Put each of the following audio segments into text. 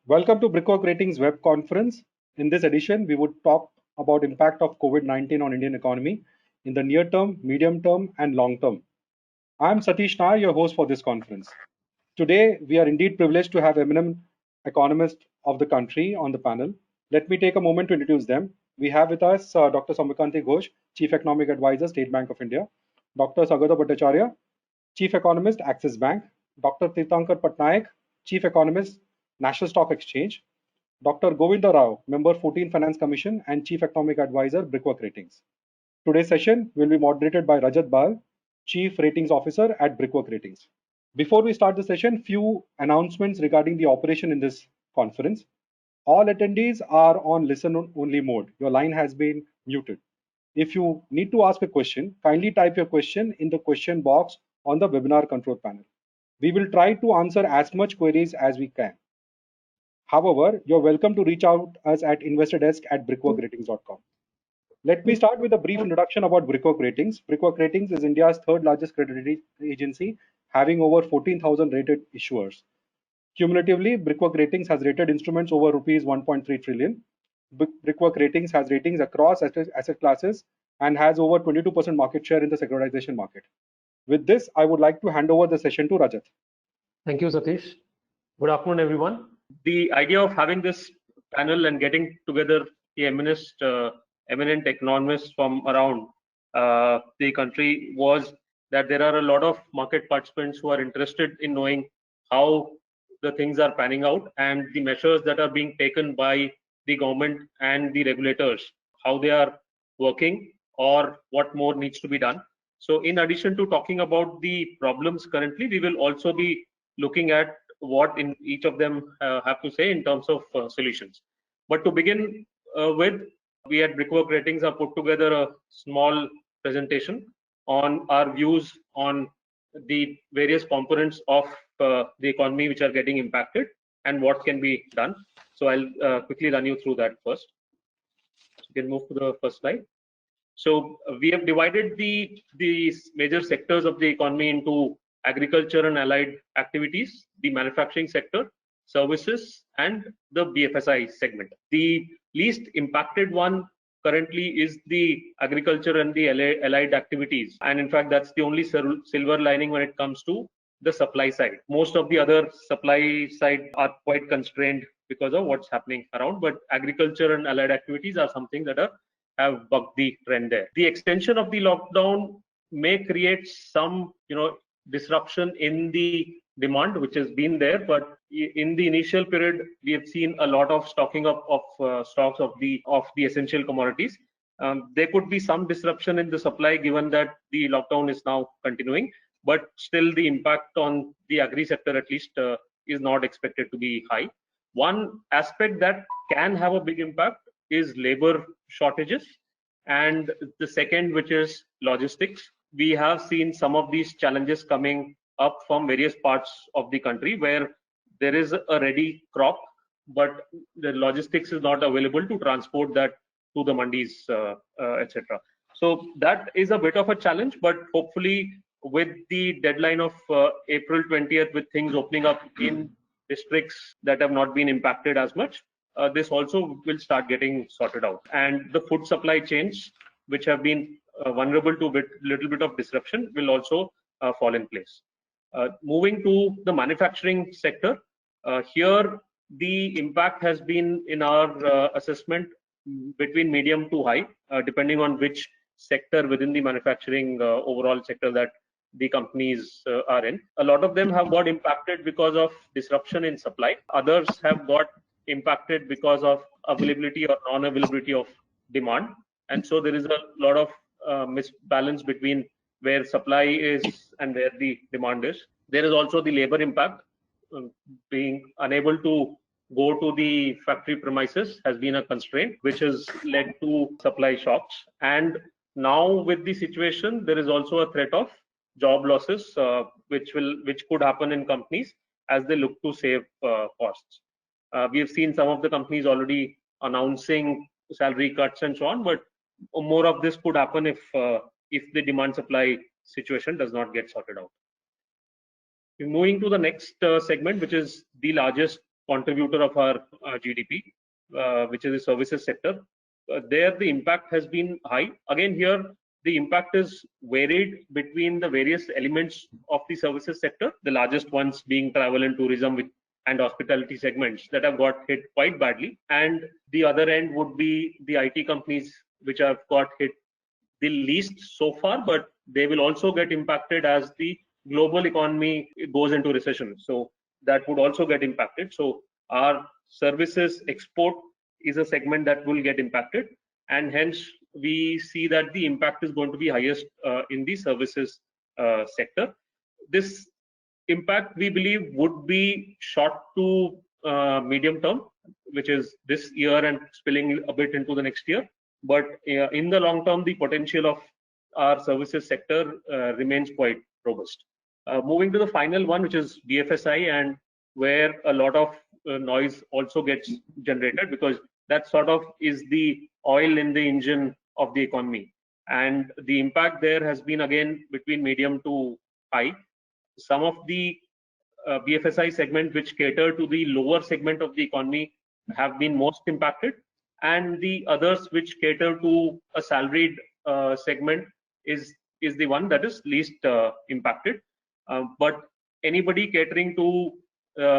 Welcome to Brickwork Ratings web conference. In this edition, we would talk about impact of COVID-19 on Indian economy in the near term, medium term, and long term. I am Satish Nair, your host for this conference. Today, we are indeed privileged to have eminent economists of the country on the panel. Let me take a moment to introduce them. We have with us Dr. Soumyakanti Ghosh, Chief Economic Advisor, State Bank of India; Dr. Saugata Bhattacharya, Chief Economist, Axis Bank; Dr. Tirthankar Patnaik, Chief Economist, National Stock Exchange; Dr. Govinda Rao, Member 14 Finance Commission and Chief Economic Advisor, Brickwork Ratings. Today's session will be moderated by Rajat Bal, Chief Ratings Officer at Brickwork Ratings. Before we start the session, few announcements regarding the operation in this conference. All attendees are on listen-only mode. Your line has been muted. If you need to ask a question, kindly type your question in the question box on the webinar control panel. We will try to answer as much queries as we can. However, you're welcome to reach out us at investordesk@brickworkratings.com. Let me start with a brief introduction about Brickwork Ratings. Brickwork Ratings is India's third largest credit rating agency, having over 14,000 rated issuers. Cumulatively, Brickwork Ratings has rated instruments over rupees 1.3 trillion. Brickwork Ratings has ratings across asset classes and has over 22% market share in the securitization market. With this, I would like to hand over the session to Rajat. Thank you, Satish. Good afternoon, everyone. The idea of having this panel and getting together the eminent economists from around the country was that there are a lot of market participants who are interested in knowing how the things are panning out and the measures that are being taken by the government and the regulators, how they are working or what more needs to be done. So in addition to talking about the problems currently, we will also be looking at what in each of them have to say in terms of solutions. But to begin with, we at Brickwork Ratings have put together a small presentation on our views on the various components of the economy which are getting impacted and what can be done. So I'll quickly run you through that first. So you can move to the first slide. So we have divided these major sectors of the economy into agriculture and allied activities, the manufacturing sector, services, and the BFSI segment. The least impacted one currently is the agriculture and the allied activities. And in fact, that's the only silver lining when it comes to the supply side. Most of the other supply side are quite constrained because of what's happening around, but agriculture and allied activities are something that have bucked the trend there. The extension of the lockdown may create some, disruption in the demand which has been there, but in the initial period we have seen a lot of stocking up of stocks of the essential commodities. There could be some disruption in the supply given that the lockdown is now continuing, but still the impact on the agri sector at least is not expected to be high. One aspect that can have a big impact is labor shortages, and the second, which is logistics. We have seen some of these challenges coming up from various parts of the country where there is a ready crop, but the logistics is not available to transport that to the mandis, etc. So that is a bit of a challenge, but hopefully with the deadline of April 20th, with things opening up in districts that have not been impacted as much, this also will start getting sorted out. And the food supply chains, which have been vulnerable to a little bit of disruption, will also fall in place. Moving to the manufacturing sector, here the impact has been, in our assessment, between medium to high, depending on which sector within the manufacturing overall sector that the companies are in. A lot of them have got impacted because of disruption in supply. Others have got impacted because of availability or non-availability of demand, and so there is a lot of misbalance between where supply is and where the demand is. There is also the labor impact. Being unable to go to the factory premises has been a constraint, which has led to supply shocks. And now with the situation, there is also a threat of job losses, which could happen in companies as they look to save costs. We have seen some of the companies already announcing salary cuts and so on, but more of this could happen if the demand supply situation does not get sorted out. Moving to the next segment, which is the largest contributor of our GDP, which is the services sector. There the impact has been high. Again, here the impact is varied between the various elements of the services sector, the largest ones being travel and tourism and hospitality segments that have got hit quite badly. And the other end would be the IT companies, which have got hit the least so far, but they will also get impacted as the global economy goes into recession. So that would also get impacted. So our services export is a segment that will get impacted, and hence we see that the impact is going to be highest in the services sector. This impact, we believe, would be short to medium term, which is this year and spilling a bit into the next year. But in the long term, the potential of our services sector remains quite robust. Moving to the final one, which is BFSI, and where a lot of noise also gets generated, because that sort of is the oil in the engine of the economy. And the impact there has been, again, between medium to high. Some of the BFSI segment which cater to the lower segment of the economy have been most impacted, and the others which cater to a salaried segment is the one that is least impacted. But anybody catering to,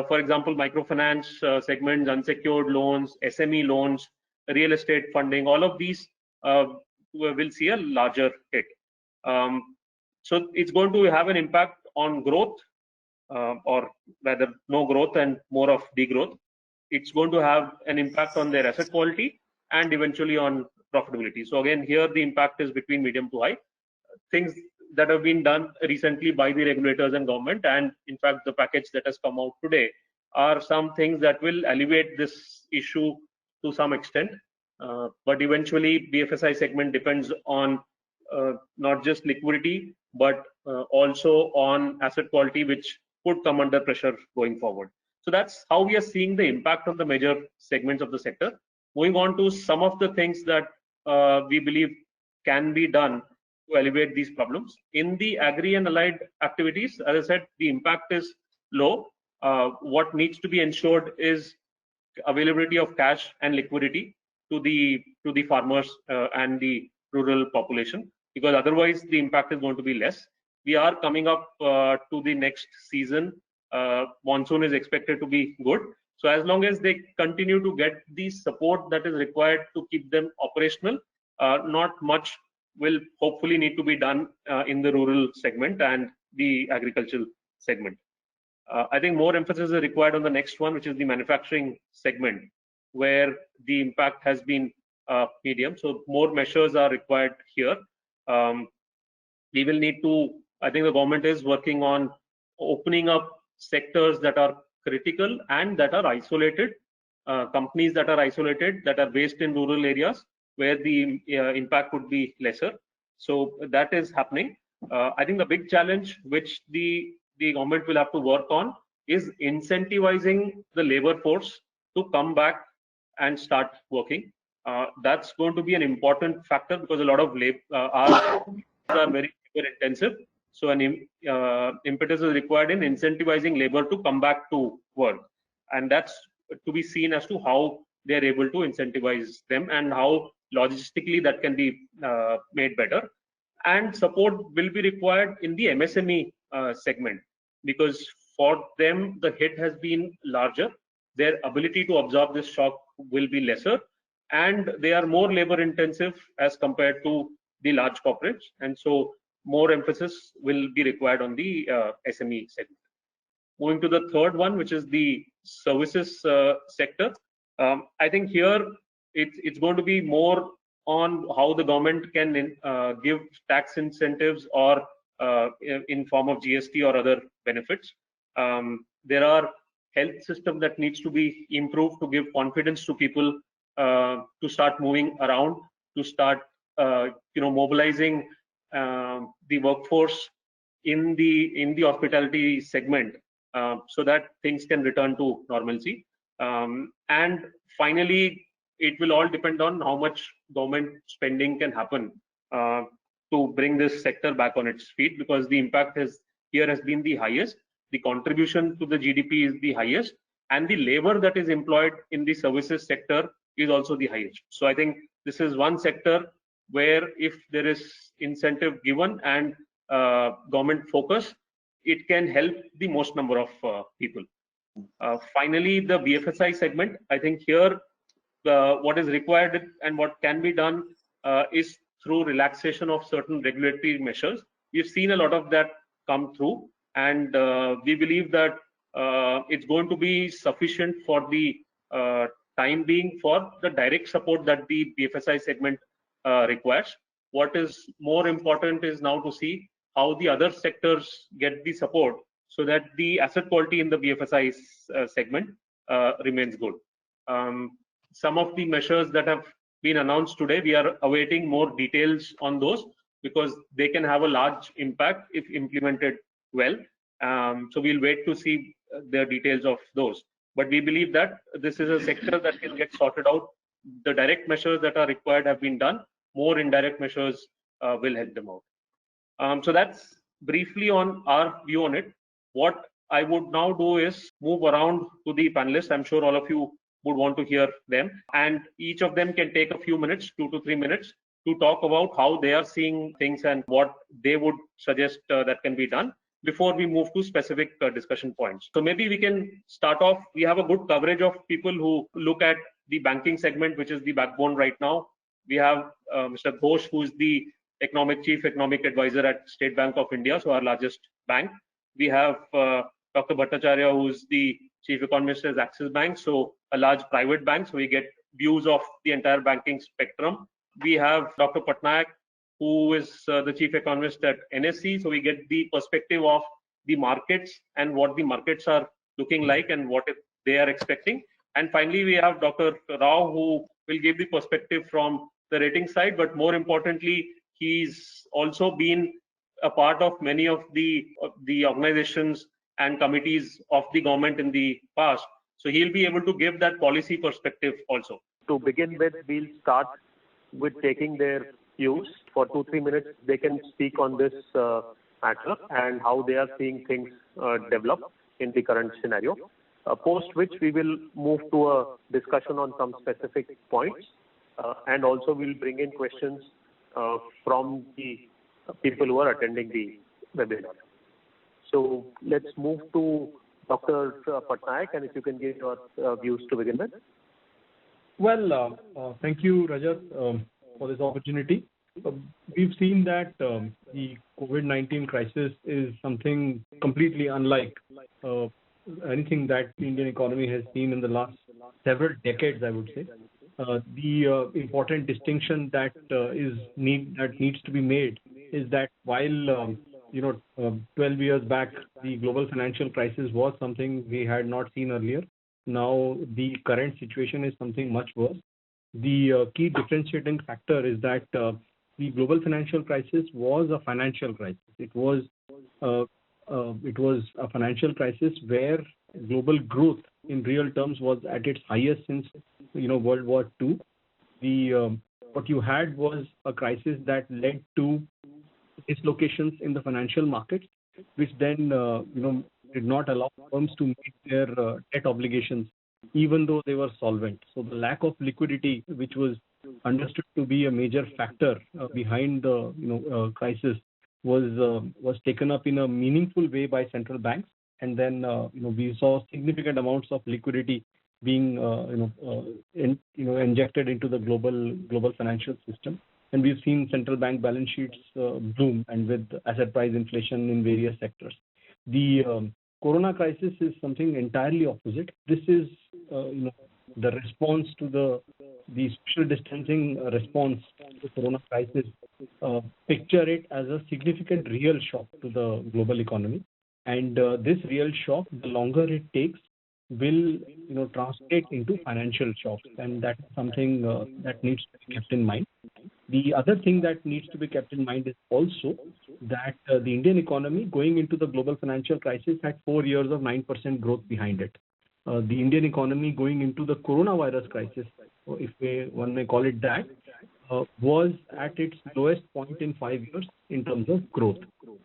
for example, microfinance segments, unsecured loans, SME loans, real estate funding, all of these will see a larger hit. So it's going to have an impact on growth, or rather no growth and more of degrowth. It's going to have an impact on their asset quality and eventually on profitability. So again, here the impact is between medium to high. Things that have been done recently by the regulators and government, and in fact the package that has come out today, are some things that will alleviate this issue to some extent. But eventually BFSI segment depends on not just liquidity, but also on asset quality, which could come under pressure going forward. So that's how we are seeing the impact of the major segments of the sector. Moving on to some of the things that we believe can be done to alleviate these problems. In the agri and allied activities, as I said, the impact is low. What needs to be ensured is availability of cash and liquidity to the farmers and the rural population, because otherwise the impact is going to be less. We are coming up to the next season. Monsoon is expected to be good. So as long as they continue to get the support that is required to keep them operational, not much will hopefully need to be done in the rural segment and the agricultural segment. I think more emphasis is required on the next one, which is the manufacturing segment, where the impact has been medium. So more measures are required here. We will need to, I think the government is working on opening up sectors that are critical and that are isolated, companies that are isolated, that are based in rural areas where the impact would be lesser. So that is happening. I think the big challenge which the government will have to work on is incentivizing the labor force to come back and start working. That's going to be an important factor, because a lot of labor are very labor intensive. So an impetus is required in incentivizing labor to come back to work, and that's to be seen as to how they are able to incentivize them and how logistically that can be made better. And support will be required in the MSME segment, because for them the hit has been larger. Their ability to absorb this shock will be lesser, and they are more labor intensive as compared to the large corporates, and so more emphasis will be required on the SME segment. Moving to the third one, which is the services sector. I think here it's going to be more on how the government can give tax incentives or in form of GST or other benefits. There are health system that needs to be improved to give confidence to people to start moving around, to start mobilizing the workforce in the hospitality segment, so that things can return to normalcy. And finally, it will all depend on how much government spending can happen to bring this sector back on its feet, because the impact has been the highest. The contribution to the GDP is the highest, and the labor that is employed in the services sector is also the highest. So I think this is one sector where if there is incentive given and government focus, it can help the most number of people. Finally, the BFSI segment, I think here what is required and what can be done is through relaxation of certain regulatory measures. We've seen a lot of that come through, and we believe that it's going to be sufficient for the time being for the direct support that the BFSI segment requires. What is more important is now to see how the other sectors get the support so that the asset quality in the BFSI segment remains good. Some of the measures that have been announced today, we are awaiting more details on those because they can have a large impact if implemented well. So we'll wait to see the details of those. But we believe that this is a sector that can get sorted out. The direct measures that are required have been done. More indirect measures will help them out. So that's briefly on our view on it. What I would now do is move around to the panelists. I'm sure all of you would want to hear them, and each of them can take a few minutes, 2 to 3 minutes, to talk about how they are seeing things and what they would suggest that can be done before we move to specific discussion points. So maybe we can start off. We have a good coverage of people who look at the banking segment, which is the backbone right now. We have Mr. Ghosh, who is the chief economic advisor at State Bank of India, so our largest bank. We have Dr. Bhattacharya, who is the chief economist at Axis Bank, so a large private bank, so we get views of the entire banking spectrum. We have Dr. Patnaik, who is the chief economist at NSE, so we get the perspective of the markets and what the markets are looking like and what they are expecting. And finally, we have Dr. Rao, who will give the perspective from the rating side, but more importantly, he's also been a part of many of the organizations and committees of the government in the past. So he'll be able to give that policy perspective also. To begin with, we'll start with taking their views. For 2-3 minutes, they can speak on this matter and how they are seeing things develop in the current scenario. Post which we will move to a discussion on some specific points, and also we'll bring in questions from the people who are attending the webinar. So let's move to Dr. Patnaik, and if you can give your views to begin with. Well, thank you, Rajat, for this opportunity. We've seen that the COVID-19 crisis is something completely unlike anything that the Indian economy has seen in the last several decades, I would say. The important distinction that needs to be made is that while 12 years back the global financial crisis was something we had not seen earlier, now the current situation is something much worse. The key differentiating factor is that the global financial crisis was a financial crisis. It was a financial crisis where global growth in real terms was at its highest since World War II. What you had was a crisis that led to dislocations in the financial markets, which then did not allow firms to meet their debt obligations, even though they were solvent. So the lack of liquidity, which was understood to be a major factor behind the crisis, was taken up in a meaningful way by central banks, and then we saw significant amounts of liquidity being injected into the global financial system. And we've seen central bank balance sheets bloom, and with asset price inflation in various sectors. The Corona crisis is something entirely opposite. This is the response to the social distancing response to the Corona crisis. Picture it as a significant real shock to the global economy, and this real shock, the longer it takes, will translate into financial shocks, and that's something that needs to be kept in mind. The other thing that needs to be kept in mind is also that the Indian economy going into the global financial crisis had 4 years of 9% growth behind it. The Indian economy going into the coronavirus crisis, if one may call it that, was at its lowest point in 5 years in terms of growth.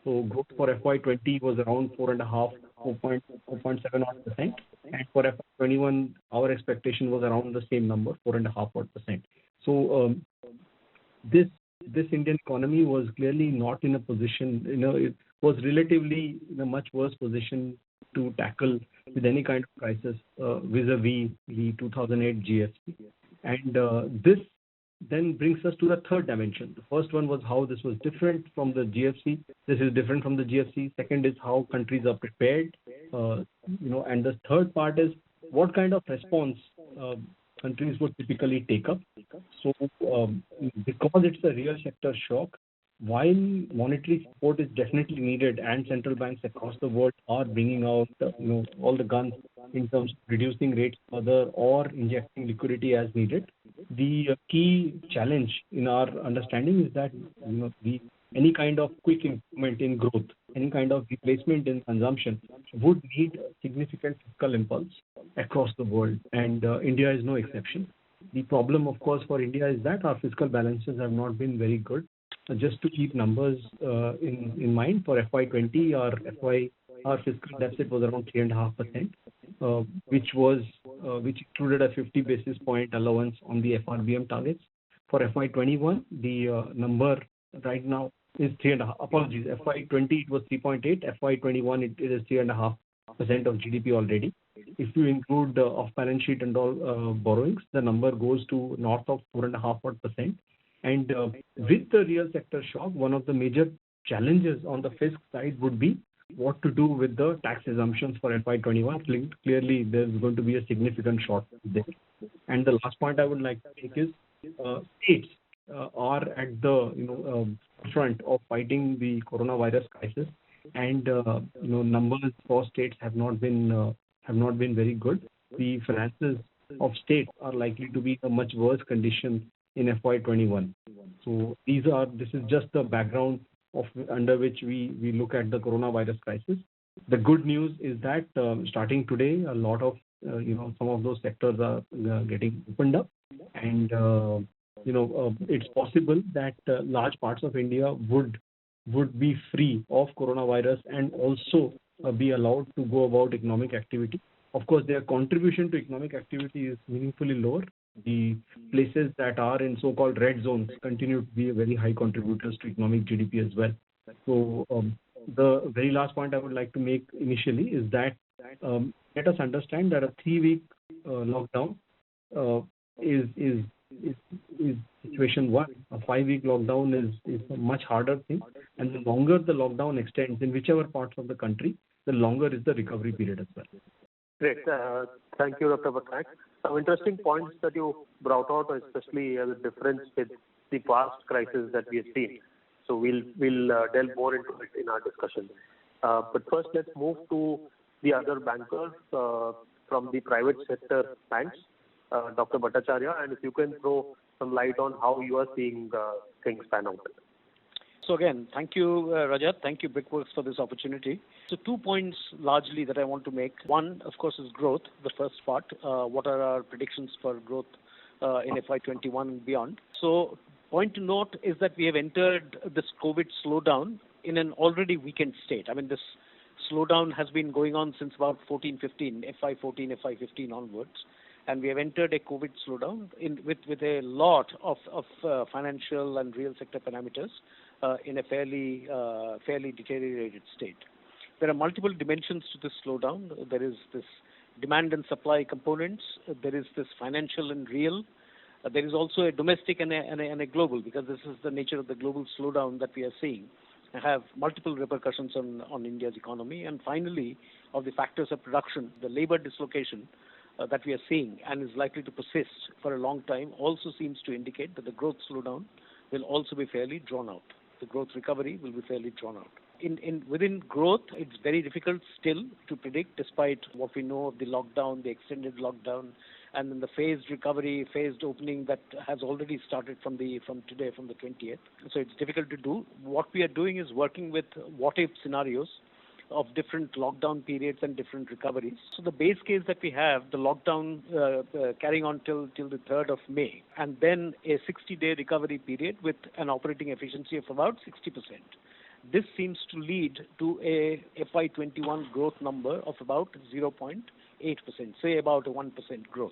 So growth for FY20 was around 4.5, 4.7%, and for FY21, our expectation was around the same number, 4.5%. So this Indian economy was clearly not in a position, it was relatively in a much worse position to tackle with any kind of crisis vis-a-vis the 2008 GFC. And this then brings us to the third dimension. The first one was how this was different from the GFC. This is different from the GFC. Second is how countries are prepared. And the third part is what kind of response countries would typically take up. So because it's a real sector shock, while monetary support is definitely needed and central banks across the world are bringing out all the guns in terms of reducing rates further or injecting liquidity as needed, the key challenge in our understanding is that any kind of quick improvement in growth, any kind of replacement in consumption would need significant fiscal impulse across the world, and India is no exception. The problem, of course, for India is that our fiscal balances have not been very good. Just to keep numbers in mind, for FY20, our fiscal deficit was around 3.5%, which included a 50 basis point allowance on the FRBM targets. For FY21, the number right now is 3.5. Apologies, FY20 it was 3.8. FY21 it is 3.5% of GDP already. If you include off-balance sheet and all borrowings, the number goes to north of 4.5%. And with the real sector shock, one of the major challenges on the fisc side would be what to do with the tax assumptions for FY21. Clearly, there's going to be a significant shortfall there. And the last point I would like to make is states are at the front of fighting the coronavirus crisis, and numbers for states have not been very good. The finances of states are likely to be in a much worse condition in FY21. So this is just the background under which we look at the coronavirus crisis. The good news is that starting today, a lot of some of those sectors are getting opened up, and it's possible that large parts of India would be free of coronavirus and also be allowed to go about economic activity. Of course, their contribution to economic activity is meaningfully lower. The places that are in so-called red zones continue to be very high contributors to economic GDP as well. So the very last point I would like to make initially is that let us understand that a 3-week lockdown is situation one. A 5-week lockdown is a much harder thing, and the longer the lockdown extends in whichever parts of the country, the longer is the recovery period as well. Great. Thank you, Dr. Patnaik. Some interesting points that you brought out, especially the difference with the past crisis that we have seen. So we'll delve more into it in our discussion. But first, let's move to the other bankers from the private sector banks, Dr. Bhattacharya, and if you can throw some light on how you are seeing things pan out. So again, thank you, Rajat. Thank you, Brickworks, for this opportunity. So 2 points largely that I want to make. One, of course, is growth, the first part. What are our predictions for growth in FY21 and beyond? So point to note is that we have entered this COVID slowdown in an already weakened state. I mean, this slowdown has been going on since about 14-15, FY14, FY15 onwards. And we have entered a COVID slowdown with a lot of financial and real sector parameters in a fairly deteriorated state. There are multiple dimensions to this slowdown. There is this demand and supply components. There is this financial and real. There is also a domestic and a global, because this is the nature of the global slowdown that we are seeing. Have multiple repercussions on India's economy. And finally, of the factors of production, the labor dislocation that we are seeing and is likely to persist for a long time also seems to indicate that the growth slowdown will also be fairly drawn out. The growth recovery will be fairly drawn out. Within growth, it's very difficult still to predict, despite what we know of the lockdown, the extended lockdown, and then the phased recovery, phased opening that has already started from today, from the 20th. So it's difficult to do. What we are doing is working with what-if scenarios of different lockdown periods and different recoveries. So the base case that we have, the lockdown carrying on till the 3rd of May, and then a 60-day recovery period with an operating efficiency of about 60%. This seems to lead to a FY21 growth number of about 0.8%, say about a 1% growth.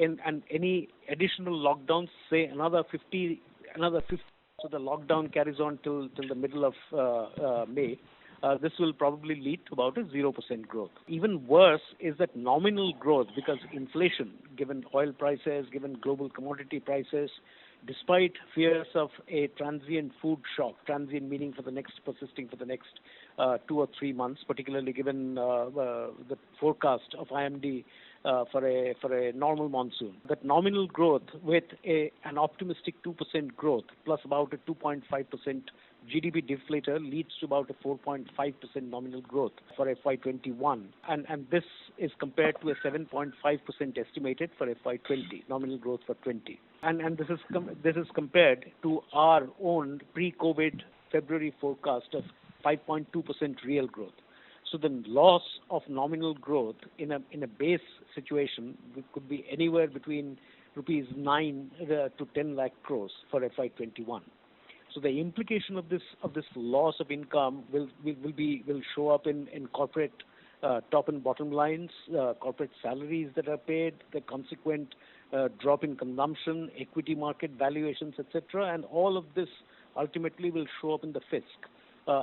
And any additional lockdowns, say another 50, so the lockdown carries on till the middle of May. This will probably lead to about a 0% growth. Even worse is that nominal growth, because inflation, given oil prices, given global commodity prices, despite fears of a transient food shock, transient meaning persisting for the next 2 or 3 months, particularly given the forecast of IMD for a normal monsoon. That nominal growth with an optimistic 2% growth plus about a 2.5% GDP deflator leads to about a 4.5% nominal growth for FY21, and this is compared to a 7.5% estimated for FY20 nominal growth for 20, and this is compared to our own pre-COVID February forecast of 5.2% real growth. So the loss of nominal growth in a base situation could be anywhere between rupees 9 to 10 lakh crores for FY21. So the implication of this loss of income will show up in corporate top and bottom lines, corporate salaries that are paid, the consequent drop in consumption, equity market valuations, etc. And all of this ultimately will show up in the fisc.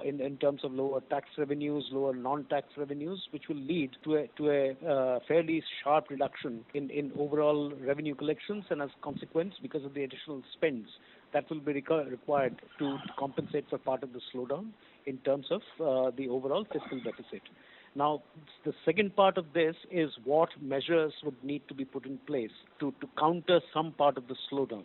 In terms of lower tax revenues, lower non-tax revenues, which will lead to a fairly sharp reduction in overall revenue collections, and as a consequence, because of the additional spends that will be required to compensate for part of the slowdown in terms of the overall fiscal deficit. Now, the second part of this is what measures would need to be put in place to counter some part of the slowdown.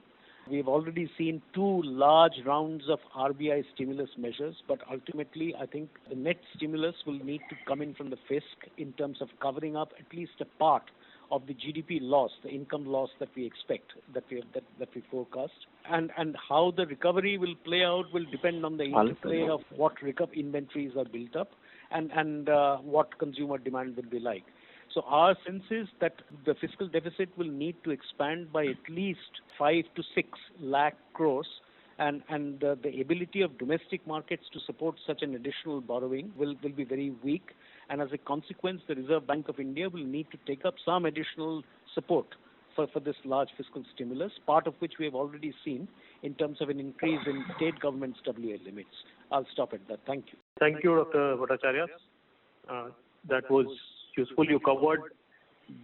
We've already seen 2 large rounds of RBI stimulus measures, but ultimately I think the net stimulus will need to come in from the fisc in terms of covering up at least a part of the GDP loss, the income loss that we expect, that we forecast. And how the recovery will play out will depend on the interplay of what inventories are built up and what consumer demand will be like. So our sense is that the fiscal deficit will need to expand by at least 5 to 6 lakh crores, and the ability of domestic markets to support such an additional borrowing will be very weak. And as a consequence, the Reserve Bank of India will need to take up some additional support for this large fiscal stimulus, part of which we have already seen in terms of an increase in state government's WA limits. I'll stop at that. Thank you. Thank you, Dr. Bhattacharya. That was useful. You covered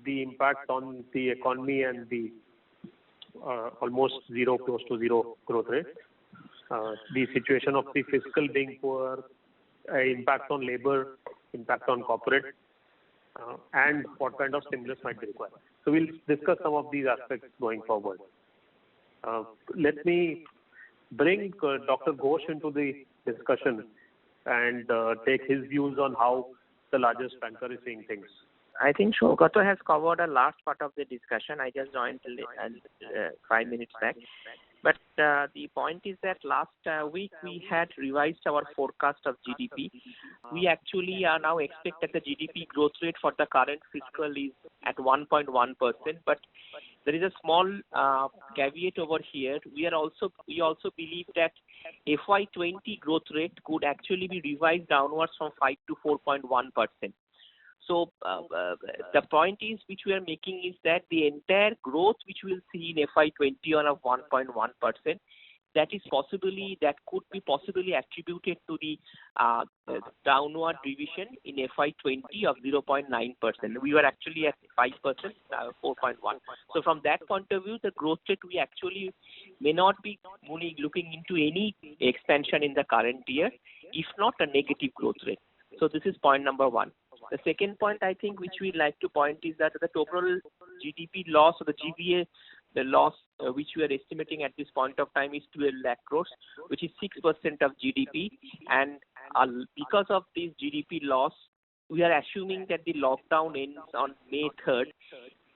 the impact on the economy and the almost close to zero growth rate, the situation of the fiscal being poor, impact on labor, impact on corporate, and what kind of stimulus might be required. So we'll discuss some of these aspects going forward. Let me bring Dr. Ghosh into the discussion and take his views on how the largest banker is seeing things. I think Shogato has covered a large part of the discussion. I just joined 5 minutes back. But the point is that last week we had revised our forecast of GDP. We actually are now expect that the GDP growth rate for the current fiscal is at 1.1%. But there is a small caveat over here. We also believe that FY20 growth rate could actually be revised downwards from 5 to 4.1%. So the point is which we are making is that the entire growth which we will see in FY20 on of 1.1%, that could be possibly attributed to the downward revision in FY20 of 0.9%. We were actually at 5%, 4.1. So from that point of view, the growth rate we actually may not be only looking into any expansion in the current year, if not a negative growth rate. So this is point number 1. The second point I think which we like to point is that the total GDP loss or the GVA, the loss which we are estimating at this point of time is 12 lakh crores, which is 6% of GDP. And because of this GDP loss, we are assuming that the lockdown ends on May 3rd.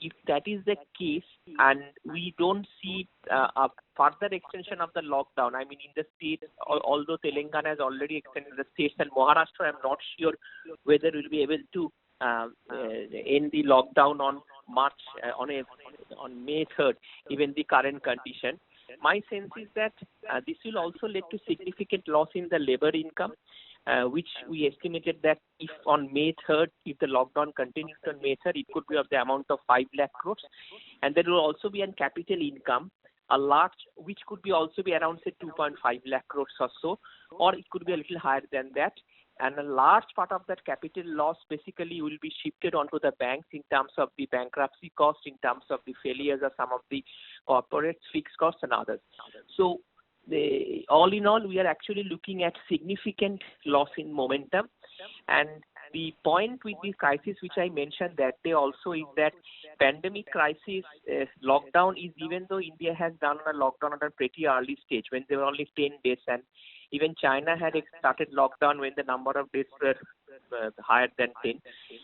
If that is the case, and we don't see a further extension of the lockdown, I mean in the states, although Telangana has already extended the states and Maharashtra, I'm not sure whether we'll be able to end the lockdown on May 3rd, even the current condition. my sense is that this will also lead to significant loss in the labor income, which we estimated that if on May 3rd, if the lockdown continues on May 3rd, it could be of the amount of 5 lakh crores. And there will also be a capital income, a large, which could be also be around say 2.5 lakh crores or so, or it could be a little higher than that. And a large part of that capital loss basically will be shifted onto the banks in terms of the bankruptcy cost, in terms of the failures of some of the corporate fixed costs and others. So all in all, we are actually looking at significant loss in momentum. And the point with this crisis, which I mentioned that day also, is that pandemic crisis lockdown is, even though India has done a lockdown at a pretty early stage when there were only 10 days, and even China had started lockdown when the number of days were higher than 10.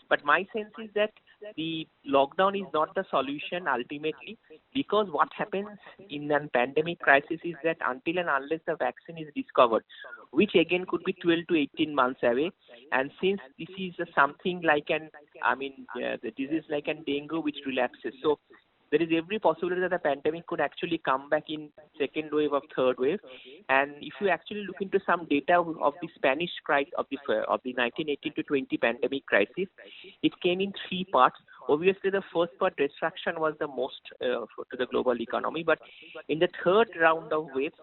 But my sense is that the lockdown is not the solution ultimately, because what happens in a pandemic crisis is that until and unless the vaccine is discovered, which again could be 12 to 18 months away, and since this is something like the disease like an dengue which relapses, so there is every possibility that the pandemic could actually come back in second wave or third wave. And if you actually look into some data of the Spanish crisis, of the 1918 to 20 pandemic crisis, it came in 3 parts. Obviously, the first part, destruction, was the most to the global economy. But in the third round of waves,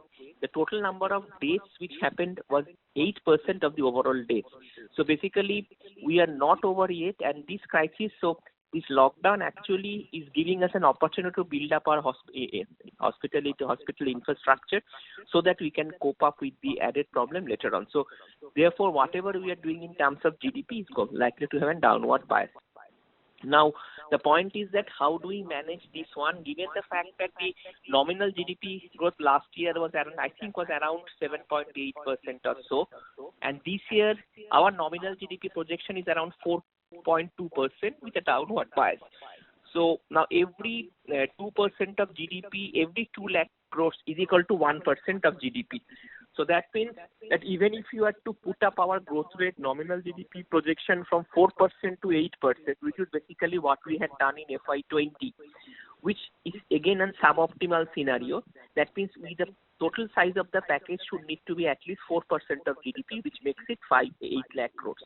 the total number of deaths which happened was 8% of the overall deaths. So basically, we are not over yet, and this crisis, so this lockdown actually is giving us an opportunity to build up our hospital infrastructure so that we can cope up with the added problem later on. So therefore, whatever we are doing in terms of GDP is likely to have a downward bias. Now, the point is that how do we manage this one, given the fact that the nominal GDP growth last year was around 7.8% or so, and this year our nominal GDP projection is around 4.2% with a downward bias. So now every 2% of GDP, every 2 lakh crores is equal to 1% of GDP. So that means that even if you are to put up our growth rate nominal GDP projection from 4% to 8%, which is basically what we had done in FY20, which is again a suboptimal scenario, that means the total size of the package should need to be at least 4% of GDP, which makes it 8 lakh crores.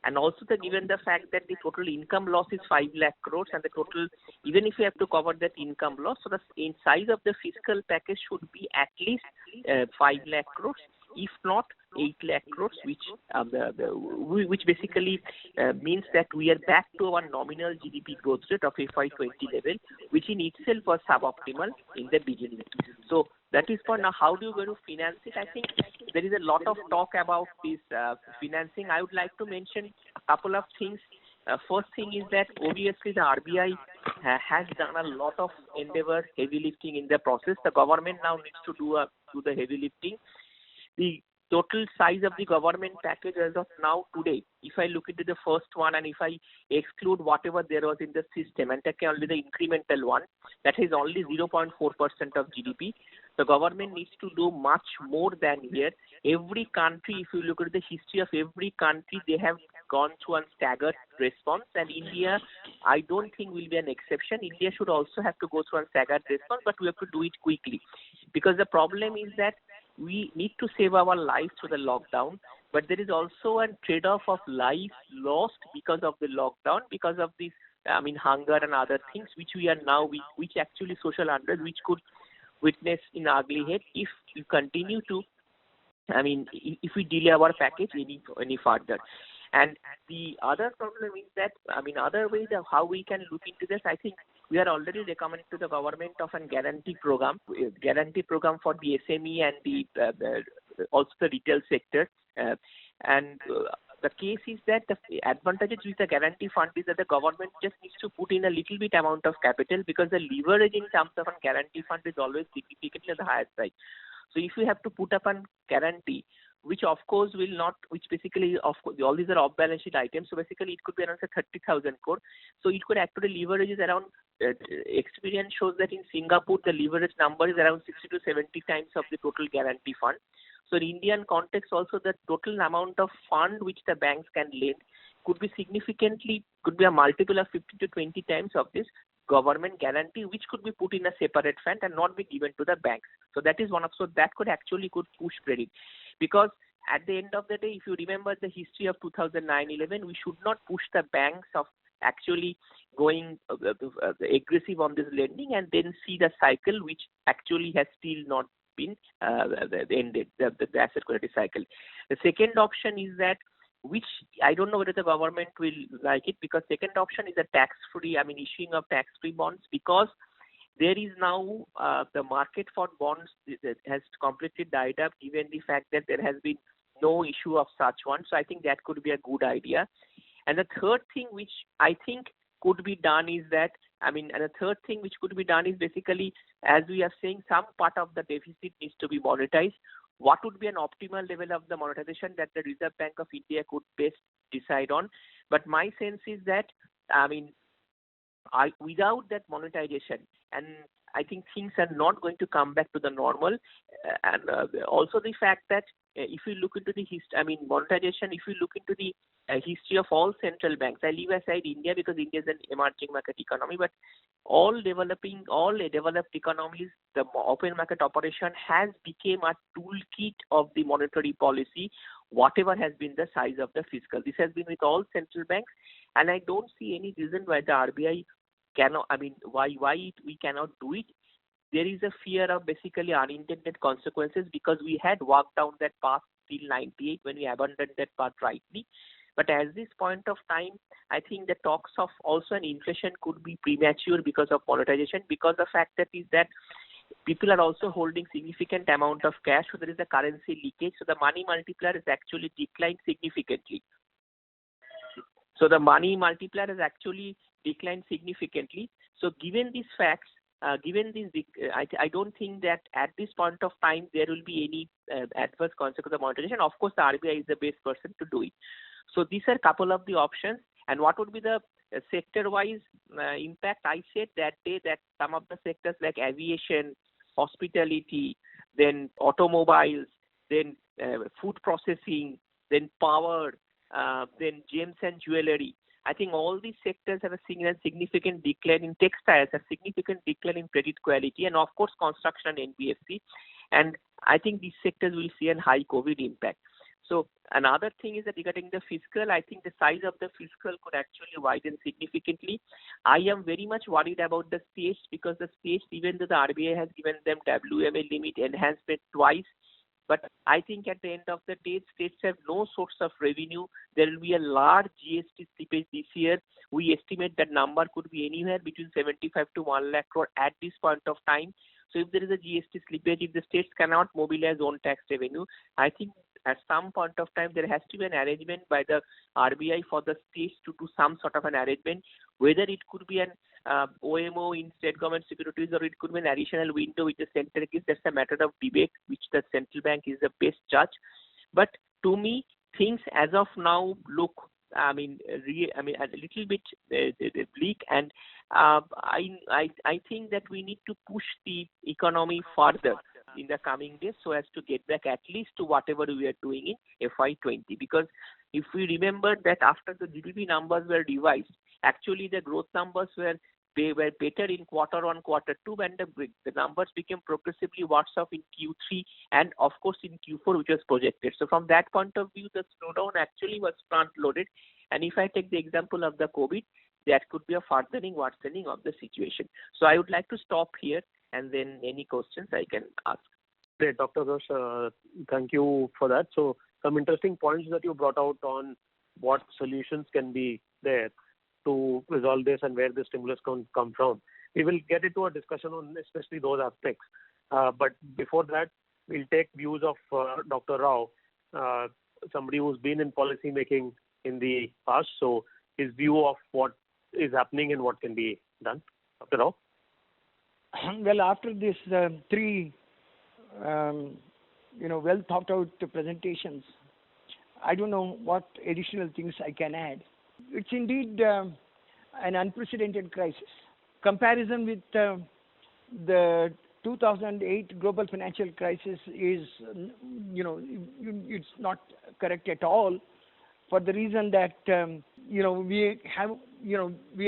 And also given the fact that the total income loss is 5 lakh crores, and the total, even if you have to cover that income loss, so the size of the fiscal package should be at least 5 lakh crores, if not 8 lakh crores, which basically means that we are back to our nominal GDP growth rate of FY20 level, which in itself was suboptimal in the beginning. So that is for now. How do you going to finance it? I think there is a lot of talk about this financing. I would like to mention a couple of things. First thing is that obviously the RBI has done a lot of endeavor, heavy lifting in the process. The government now needs to do the heavy lifting. The total size of the government package as of now today, if I look into the first one and if I exclude whatever there was in the system and take only the incremental one, that is only 0.4% of GDP. The government needs to do much more than here. Every country, if you look at the history of every country, they have gone through a staggered response, and India, I don't think, will be an exception. India should also have to go through a staggered response, but we have to do it quickly, because the problem is that we need to save our lives through the lockdown, but there is also a trade-off of life lost because of the lockdown, because of this, hunger and other things, which we are now, which actually social unrest, which could witness in ugly head if we continue to, if we delay our package any further. And the other problem is that, other ways of how we can look into this, I think we are already recommending to the government of a guarantee program for the SME and also the retail sector. The case is that the advantages with the guarantee fund is that the government just needs to put in a little bit amount of capital, because the leverage in terms of a guarantee fund is always significantly on the higher side. So if you have to put up a guarantee, which of course will not, which basically, of course, all these are off-balance sheet items, so basically it could be around 30,000 crore. So it could actually leverage is around, experience shows that in Singapore, the leverage number is around 60 to 70 times of the total guarantee fund. So in Indian context also, the total amount of fund which the banks can lend could be a multiple of 50 to 20 times of this. government guarantee which could be put in a separate fund and not be given to the banks. So that is that could actually push credit, because at the end of the day, if you remember the history of 2009-11, we should not push the banks of actually going aggressive on this lending and then see the cycle which actually has still not been ended, the asset quality cycle. The second option is that, which I don't know whether the government will like it, because second option is a tax-free, issuing of tax-free bonds, because there is now the market for bonds has completely died up, given the fact that there has been no issue of such one. So I think that could be a good idea. And the third thing which I think could be done is that, basically, as we are saying, some part of the deficit needs to be monetized. What would be an optimal level of the monetization that the Reserve Bank of India could best decide on? But my sense is that, without that monetization, and I think things are not going to come back to the normal. And also the fact that if you look into the monetization, if you look into the history of all central banks, I leave aside India because India is an emerging market economy, but all developed economies, the open market operation has become a toolkit of the monetary policy, whatever has been the size of the fiscal. This has been with all central banks, and I don't see any reason why the RBI cannot, why we cannot do it. There is a fear of basically unintended consequences, because we had walked down that path till 98 when we abandoned that path rightly. But at this point of time, I think the talks of also an inflation could be premature because of monetization, because the fact that is that people are also holding significant amount of cash, so there is a currency leakage. So the money multiplier has actually declined significantly. So given these facts, I don't think that at this point of time there will be any adverse consequence of monetization. Of course, the RBI is the best person to do it. So these are a couple of the options. And what would be the sector-wise impact? I said that day that some of the sectors like aviation, hospitality, then automobiles, then food processing, then power, then gems and jewelry. I think all these sectors have seen a significant decline in textiles, a significant decline in credit quality, and of course construction and NBFC. And I think these sectors will see a high COVID impact. So another thing is that regarding the fiscal, I think the size of the fiscal could actually widen significantly. I am very much worried about the states, because the states, even though the RBI has given them WMA limit enhancement twice, but I think at the end of the day, states have no source of revenue. There will be a large GST slippage this year. We estimate that number could be anywhere between 75 to 1 lakh crore at this point of time. So if there is a GST slippage, if the states cannot mobilize own tax revenue, I think at some point of time there has to be an arrangement by the RBI for the states to do some sort of an arrangement, whether it could be an OMO in state government securities, or it could be an additional window which the center gives. That's a matter of debate, which the central bank is the best judge. But to me, things as of now look, a little bit bleak, and I think that we need to push the economy further in the coming days so as to get back at least to whatever we are doing in FY20. Because if we remember that after the GDP numbers were revised, actually the growth numbers were better in quarter 1, quarter 2, and the numbers became progressively worse off in Q3 and of course in Q4, which was projected. So from that point of view, the slowdown actually was front-loaded. And if I take the example of the COVID, that could be a worsening of the situation. So I would like to stop here, and then any questions I can ask. Great, Dr. Ghosh, thank you for that. So some interesting points that you brought out on what solutions can be there to resolve this and where the stimulus can come from. We will get into a discussion on especially those aspects. But before that, we'll take views of Dr. Rao, somebody who's been in policy making in the past. So his view of what is happening and what can be done. Dr. Rao? Well, after this three, well thought out presentations, I don't know what additional things I can add. It's indeed an unprecedented crisis. Comparison with the 2008 global financial crisis is, it's not correct at all, for the reason that we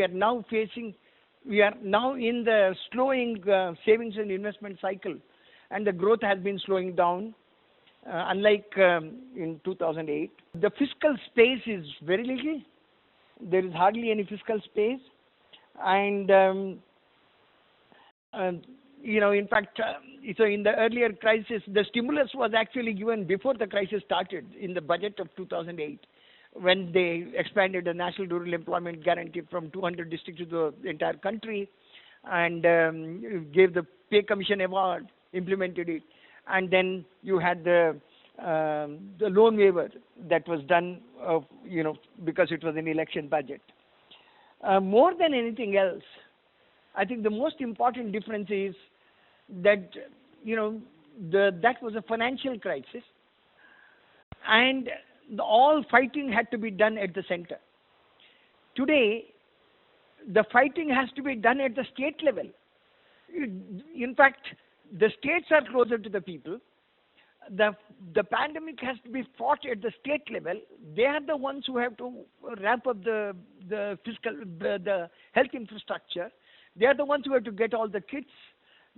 are now facing we are now in the slowing savings and investment cycle, and the growth has been slowing down, unlike in 2008. The fiscal space is very little. There is hardly any fiscal space, and in fact, so in the earlier crisis, the stimulus was actually given before the crisis started in the budget of 2008, when they expanded the National Rural Employment Guarantee from 200 districts to the entire country, and gave the Pay Commission Award, implemented it, and then you had the loan waiver that was done, because it was an election budget. More than anything else, I think the most important difference is that that was a financial crisis, and all fighting had to be done at the center. Today, the fighting has to be done at the state level. In fact, the states are closer to the people. The pandemic has to be fought at the state level. They are the ones who have to ramp up the health infrastructure. They are the ones who have to get all the kits.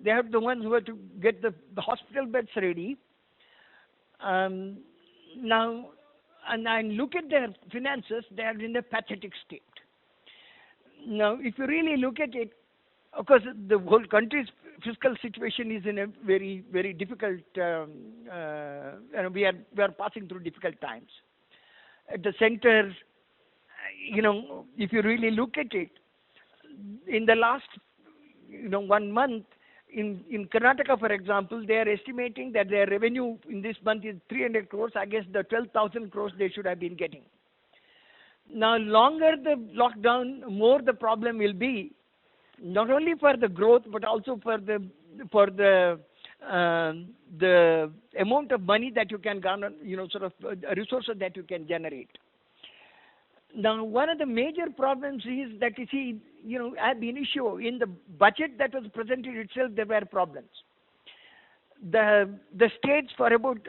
They are the ones who have to get the hospital beds ready. Now, and I look at their finances, they are in a pathetic state. Now, if you really look at it, of course, the whole country's fiscal situation is in a very, very difficult, we are passing through difficult times. At the center, if you really look at it, in the last, 1 month, in Karnataka, for example, they are estimating that their revenue in this month is 300 crores against the 12,000 crores they should have been getting. Now, longer the lockdown, more the problem will be, not only for the growth, but also for the amount of money that you can garner, resources that you can generate. Now, one of the major problems is that ab initio, in the budget that was presented itself, there were problems. The states, for about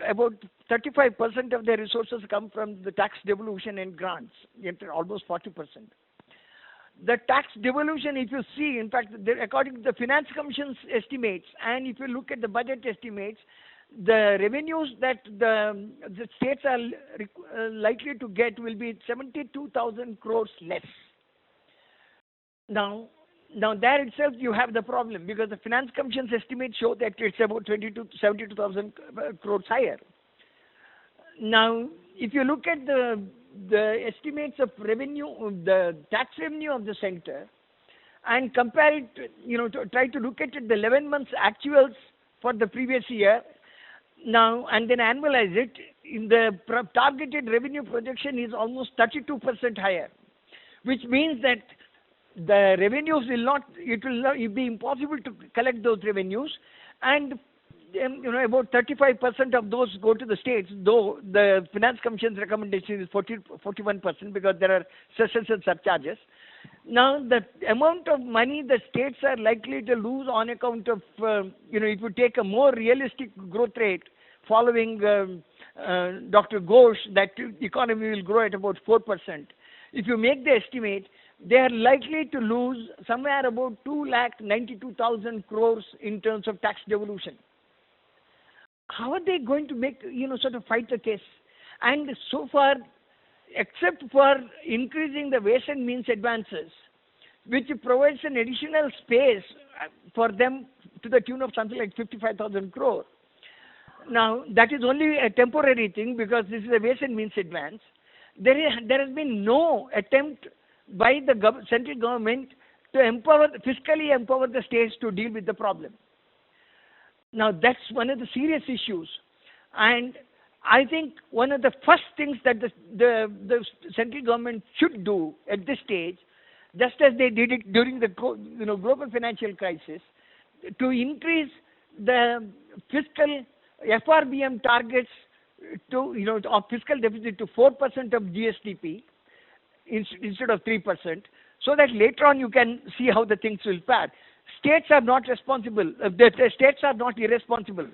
35% of their resources come from the tax devolution and grants, almost 40%. The tax devolution, if you see, in fact, according to the Finance Commission's estimates, and if you look at the budget estimates, the revenues that the states are likely to get will be 72,000 crores less. Now there itself you have the problem, because the Finance Commission's estimates show that it's about 72,000 crores higher. Now, if you look at the estimates of revenue, the tax revenue of the center, and compare it, try to look at it, the 11 months actuals for the previous year, now, and then annualize it, in the targeted revenue projection is almost 32% higher, which means that the revenues it will be impossible to collect those revenues, and about 35% of those go to the states, though the Finance Commission's recommendation is 41%, because there are cessions and surcharges. Now, the amount of money the states are likely to lose on account of, if you take a more realistic growth rate following Dr. Ghosh, that economy will grow at about 4%. If you make the estimate, they are likely to lose somewhere about 2,92,000 crores in terms of tax devolution. How are they going to make, fight the case? And so far, except for increasing the ways and means advances, which provides an additional space for them to the tune of something like 55,000 crore. Now, that is only a temporary thing, because this is a ways and means advance. There has been no attempt by the central government to fiscally empower the states to deal with the problem. Now, that's one of the serious issues. And I think one of the first things that the central government should do at this stage, just as they did it during the global financial crisis, to increase the fiscal FRBM targets of fiscal deficit to 4% of GSDP instead of 3%, so that later on you can see how the things will fare. States are not responsible. The states are not irresponsible.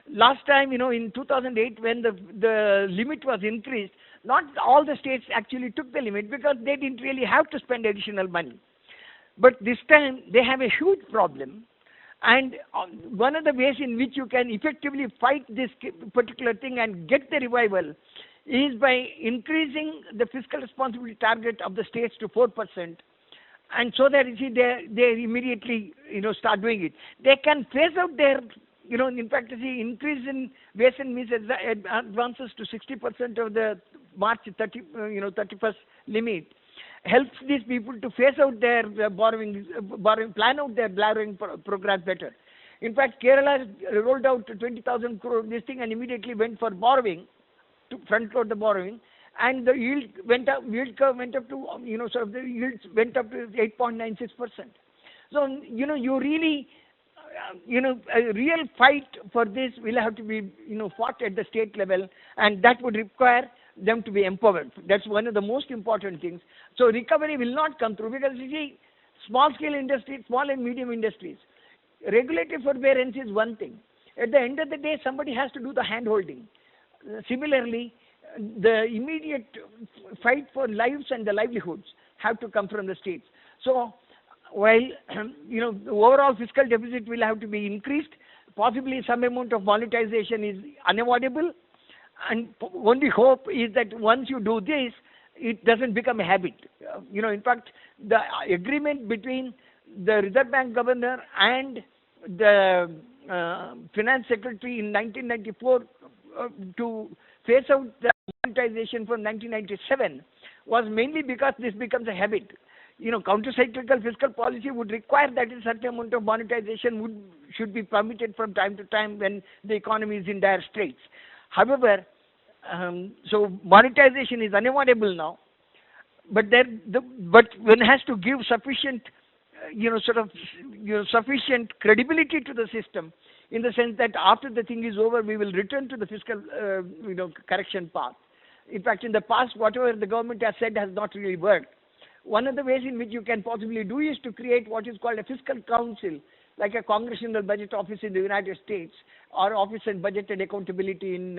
Last time, in 2008, when the limit was increased, not all the states actually took the limit, because they didn't really have to spend additional money. But this time they have a huge problem. And one of the ways in which you can effectively fight this particular thing and get the revival is by increasing the fiscal responsibility target of the states to 4%. And so that, you see, they immediately, start doing it. They can phase out their, in fact, you see, increase in ways and means advances to 60% of the March 31st limit helps these people to phase out their borrowing, plan out their borrowing program better. In fact, Kerala rolled out 20,000 crore this thing and immediately went for borrowing, to front load the borrowing, and the yield curve went up to, the yields went up to 8.96%. So, you really, a real fight for this will have to be, fought at the state level, and that would require them to be empowered. That's one of the most important things. So recovery will not come through because, you see, small scale industries, small and medium industries, regulatory forbearance is one thing. At the end of the day, somebody has to do the hand holding. Similarly, the immediate fight for lives and the livelihoods have to come from the states. So while the overall fiscal deficit will have to be increased, possibly some amount of monetization is unavoidable, and only hope is that once you do this, it doesn't become a habit. In fact, the agreement between the Reserve Bank governor and the finance secretary in 1994 to phase out the monetization from 1997 was mainly because this becomes a habit. Counter-cyclical fiscal policy would require that a certain amount of monetization should be permitted from time to time when the economy is in dire straits. However, so monetization is unavoidable now, but one has to give sufficient, sufficient credibility to the system, in the sense that after the thing is over, we will return to the fiscal, correction path. In fact, in the past, whatever the government has said has not really worked. One of the ways in which you can possibly do is to create what is called a fiscal council, like a Congressional Budget Office in the United States, or Office on Budget and Accountability in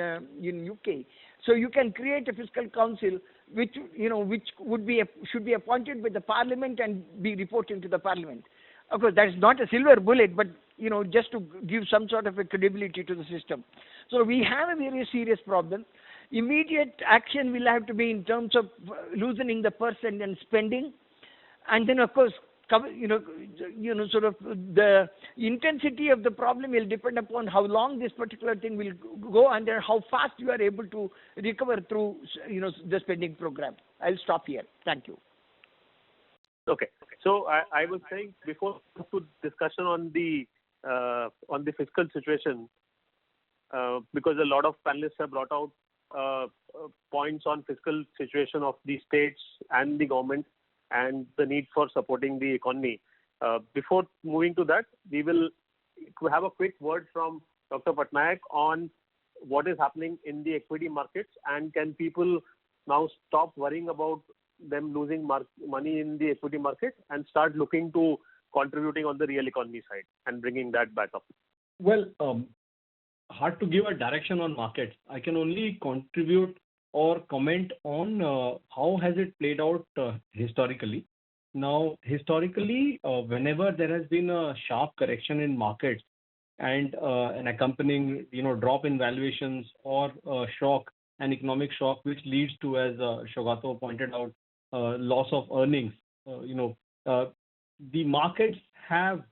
UK. So you can create a fiscal council which should be appointed by the Parliament and be reporting to the Parliament. Of course, that is not a silver bullet, but just to give some sort of a credibility to the system. So we have a very serious problem. Immediate action will have to be in terms of loosening the purse and spending, and then of course, sort of the intensity of the problem will depend upon how long this particular thing will go and how fast you are able to recover through the spending program. I'll stop here. Thank you. Okay. So I was saying before to discussion on the fiscal situation, because a lot of panelists have brought out points on fiscal situation of the states and the government and the need for supporting the economy. Before moving to that, we will have a quick word from Dr. Patnaik on what is happening in the equity markets, and can people now stop worrying about them losing money in the equity market and start looking to contributing on the real economy side and bringing that back up? Well, hard to give a direction on markets. I can only contribute or comment on how has it played out historically. Now, historically, whenever there has been a sharp correction in markets and an accompanying drop in valuations or an economic shock, which leads to, as Shogato pointed out, loss of earnings, the markets have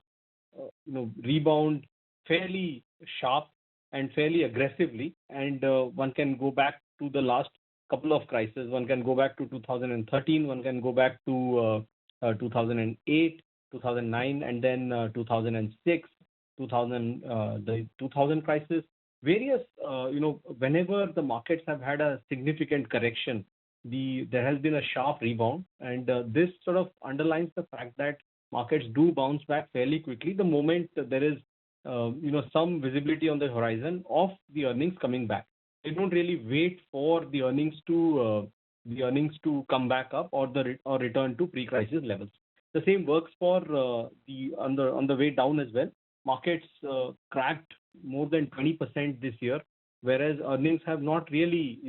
rebound fairly sharp and fairly aggressively, and one can go back to the last couple of crises. One can go back to 2013, one can go back to 2008, 2009, and then 2006, the 2000 crisis. Various, whenever the markets have had a significant correction, there has been a sharp rebound, and this sort of underlines the fact that markets do bounce back fairly quickly the moment there is some visibility on the horizon of the earnings coming back. They don't really wait for the earnings to come back up or return to pre-crisis levels. The same works for on the way down as well. Markets cracked more than 20% this year, whereas earnings have not really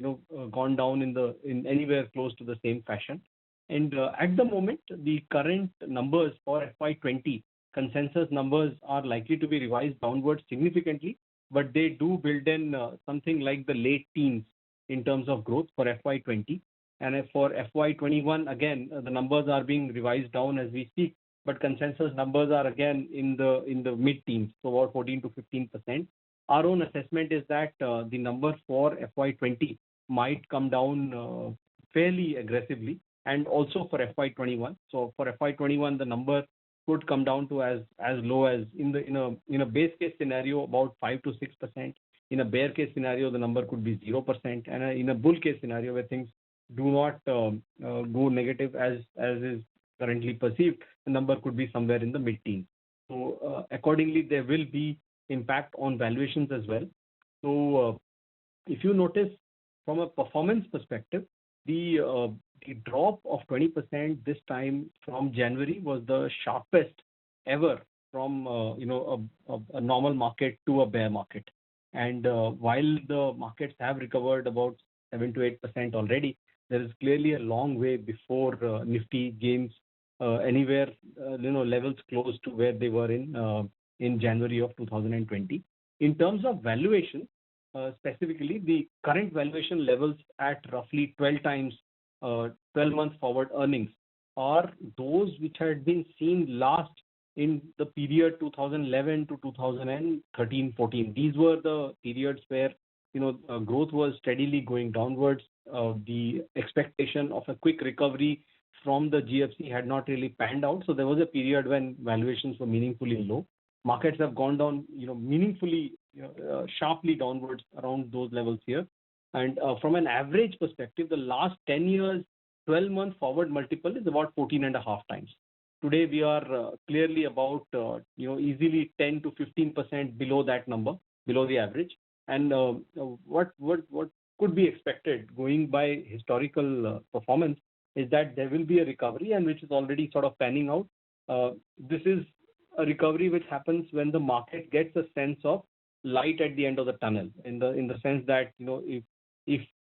gone down in anywhere close to the same fashion. And at the moment, the current numbers for FY20 consensus numbers are likely to be revised downwards significantly, but they do build in something like the late teens in terms of growth for FY20. And for FY21, again, the numbers are being revised down as we speak, but consensus numbers are again in the mid-teens, so about 14 to 15%. Our own assessment is that the number for FY20 might come down fairly aggressively, and also for FY21. So for FY21, the number could come down to as low as in a base case scenario about 5 to 6%. In a bear case scenario, the number could be 0%, and in a bull case scenario where things do not go negative as is currently perceived, the number could be somewhere in the mid-teens. So accordingly, there will be impact on valuations as well. So if you notice from a performance perspective, the drop of 20% this time from January was the sharpest ever from a normal market to a bear market. And while the markets have recovered about 7 to 8% already, there is clearly a long way before Nifty gains anywhere levels close to where they were in January of 2020. In terms of valuation, specifically, the current valuation levels at roughly 12 times 12 months forward earnings are those which had been seen last in the period 2011 to 2013-14. These were the periods where growth was steadily going downwards. The expectation of a quick recovery from the GFC had not really panned out. So there was a period when valuations were meaningfully low. Markets have gone down, meaningfully, sharply downwards around those levels here. And from an average perspective, the last 10 years, 12-month forward multiple is about 14.5 times. Today, we are clearly about, easily 10 to 15% below that number, below the average. And what could be expected going by historical performance is that there will be a recovery, and which is already sort of panning out. This is a recovery which happens when the market gets a sense of light at the end of the tunnel, in the sense that if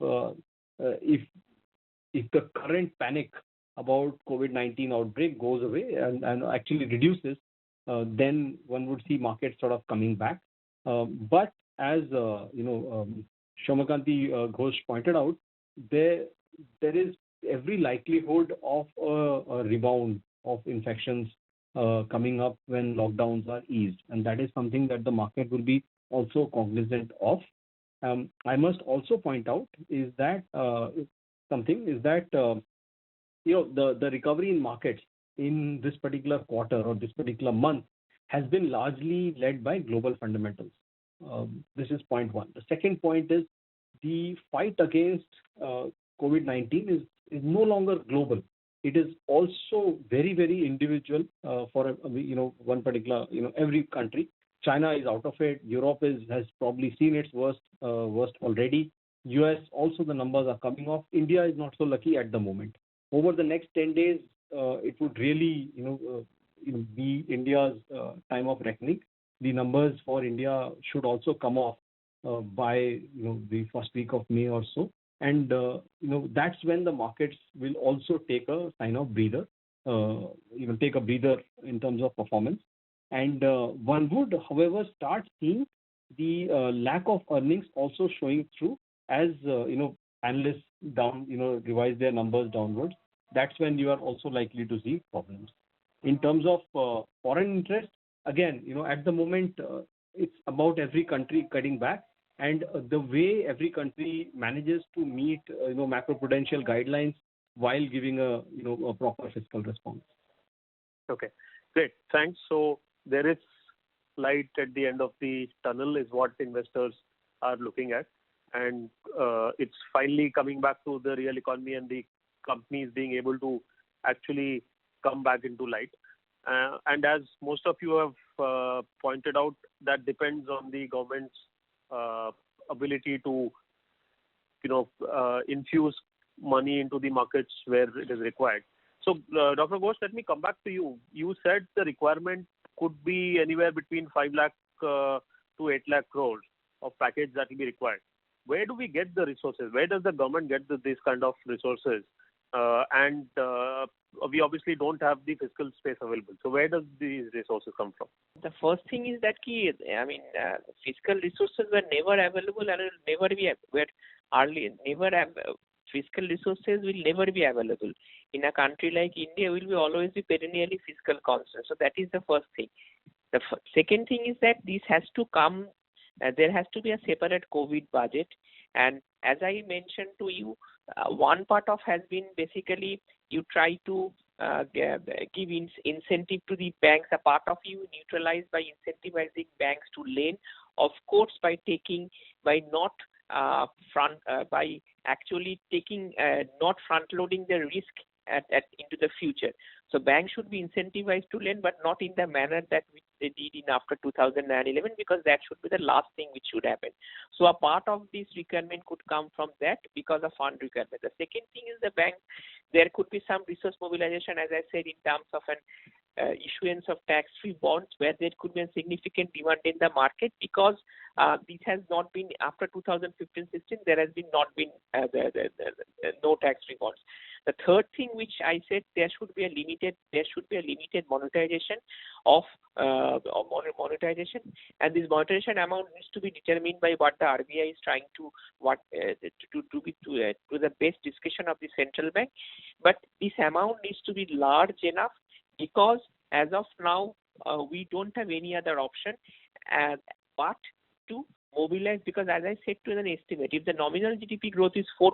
the current panic about COVID-19 outbreak goes away and actually reduces, then one would see markets sort of coming back. But as Shyamakant Ghosh pointed out, there is every likelihood of a rebound of infections coming up when lockdowns are eased, and that is something that the market will be also cognizant of. I must also point out is that the recovery in markets in this particular quarter or this particular month has been largely led by global fundamentals. This is point one. The second point is the fight against COVID-19 is no longer global. It is also very, very individual for one particular, every country. China is out of it. Europe has probably seen its worst already. US also, the numbers are coming off. India is not so lucky at the moment. Over the next 10 days, it would really be India's time of reckoning. The numbers for India should also come off by the first week of May or so, and that's when the markets will also take a sign of breather, take a breather in terms of performance. And one would, however, start seeing the lack of earnings also showing through as analysts revise their numbers downwards. That's when you are also likely to see problems. In terms of foreign interest, again, at the moment, it's about every country cutting back, and the way every country manages to meet macroprudential guidelines while giving a proper fiscal response. Okay, great, thanks. So there is light at the end of the tunnel is what investors are looking at, and it's finally coming back to the real economy and the companies being able to actually come back into light. And as most of you have pointed out, that depends on the government's ability to infuse money into the markets where it is required. So Dr. Ghosh, let me come back to you. You said the requirement could be anywhere between 5 lakh to 8 lakh crores of package that will be required. Where do we get the resources? Where does the government get this kind of resources? and we obviously don't have the fiscal space available. So where does these resources come from? The first thing is that fiscal resources were never available and will never be fiscal resources will never be available. In a country like India, will be always be perennially fiscal constant. So that is the first thing. The second thing is that this has to come. There has to be a separate COVID budget, and as I mentioned to you, one part of has been basically you try to give incentive to the banks. A part of you neutralize by incentivizing banks to lend, of course, by not front loading the risk into the future. So banks should be incentivized to lend, but not in the manner that they did in after 2011, because that should be the last thing which should happen. So a part of this requirement could come from that because of fund requirement. The second thing is the bank. There could be some resource mobilization, as I said, in terms of an issuance of tax-free bonds, where there could be a significant demand in the market, because this has not been after 2015-16. There has been not been no tax-free bonds. The third thing which I said, there should be a limited monetization of monetization, and this monetization amount needs to be determined by what the RBI is trying to the best discretion of the central bank. But this amount needs to be large enough, because as of now we don't have any other option but to mobilize, because as I said to an estimate, if the nominal GDP growth is 4%,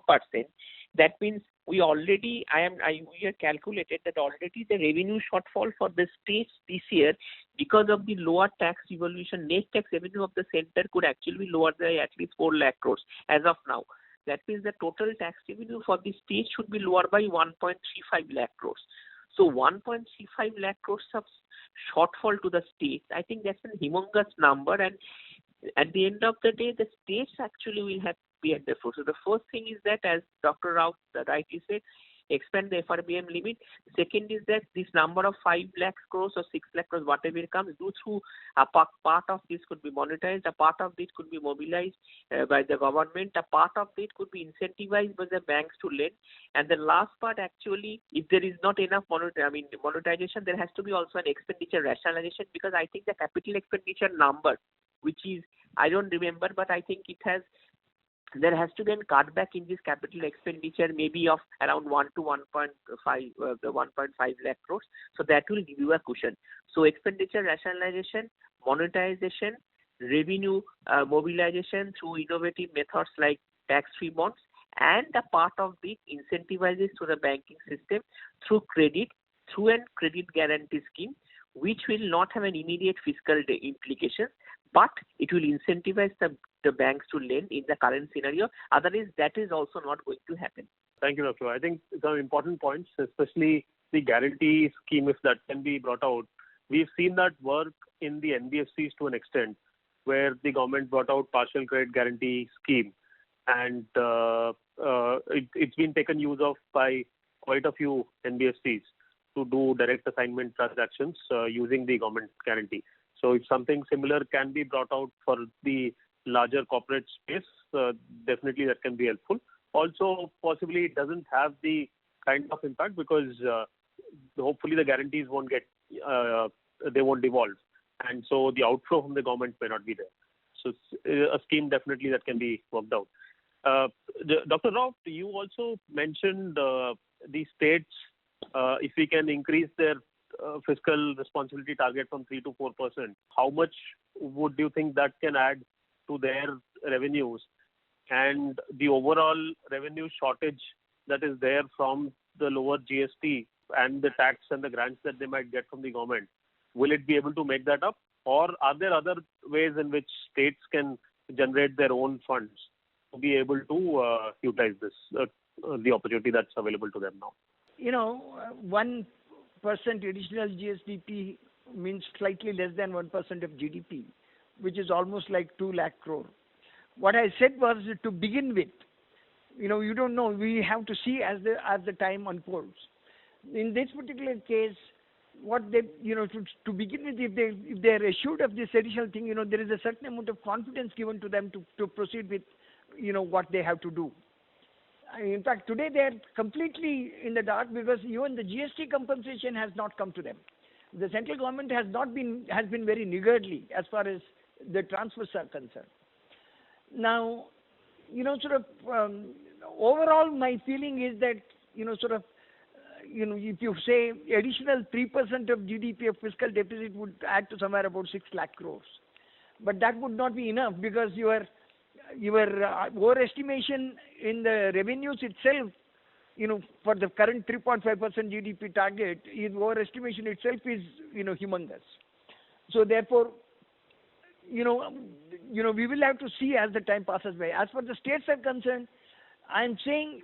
that means we have calculated that already the revenue shortfall for the states this year, because of the lower tax evolution, net tax revenue of the center could actually be lower by at least 4 lakh crores as of now. That means the total tax revenue for the state should be lower by 1.35 lakh crores. So 1.35 lakh crores of shortfall to the states, I think that's a humongous number, and at the end of the day, the states actually will have to be at the floor. So the first thing is that, as Dr. Rao rightly said, expand the FRBM limit. Second is that this number of 5 lakh crores or 6 lakh crores, whatever it comes, do through a part of this could be monetized, a part of this could be mobilized by the government, a part of it could be incentivized by the banks to lend, and the last part, actually, if there is not enough monetization, there has to be also an expenditure rationalization, because I think the capital expenditure number, which is, I don't remember, but I think there has to be a cutback in this capital expenditure, maybe of around 1 to 1.5 lakh crores. So that will give you a cushion. So expenditure rationalization, monetization, revenue mobilization through innovative methods like tax-free bonds, and a part of it incentivizes to the banking system through a credit guarantee scheme, which will not have an immediate fiscal implication, but it will incentivize the banks to lend in the current scenario. Otherwise, that is also not going to happen. Thank you, Dr. I think some important points, especially the guarantee scheme, if that can be brought out. We've seen that work in the NBFCs to an extent, where the government brought out partial credit guarantee scheme, and it's been taken use of by quite a few NBFCs to do direct assignment transactions using the government guarantee. So if something similar can be brought out for the larger corporate space, definitely that can be helpful. Also, possibly it doesn't have the kind of impact, because hopefully the guarantees won't devolve, and so the outflow from the government may not be there. So a scheme definitely that can be worked out. Dr. Rao, you also mentioned the states, if we can increase their fiscal responsibility target from 3 to 4%, how much would you think that can add to their revenues, and the overall revenue shortage that is there from the lower GST and the tax and the grants that they might get from the government? Will it be able to make that up, or are there other ways in which states can generate their own funds to be able to utilize this, the opportunity that's available to them now? 1% additional GSDP means slightly less than 1% of GDP, which is almost like 2 lakh crore. What I said was, to begin with, you don't know. We have to see as the time unfolds. In this particular case, what they, to begin with, if they are assured of this additional thing, there is a certain amount of confidence given to them to proceed with, what they have to do. In fact, today they are completely in the dark because even the GST compensation has not come to them. The central government has been very niggardly as far as the transfers are concerned. Now, overall, my feeling is that, if you say additional 3% of GDP of fiscal deficit would add to somewhere about 6 lakh crores. But that would not be enough because your overestimation in the revenues itself, for the current 3.5% GDP target, overestimation itself is, humongous. So therefore, we will have to see as the time passes by. As far as the states are concerned, I am saying,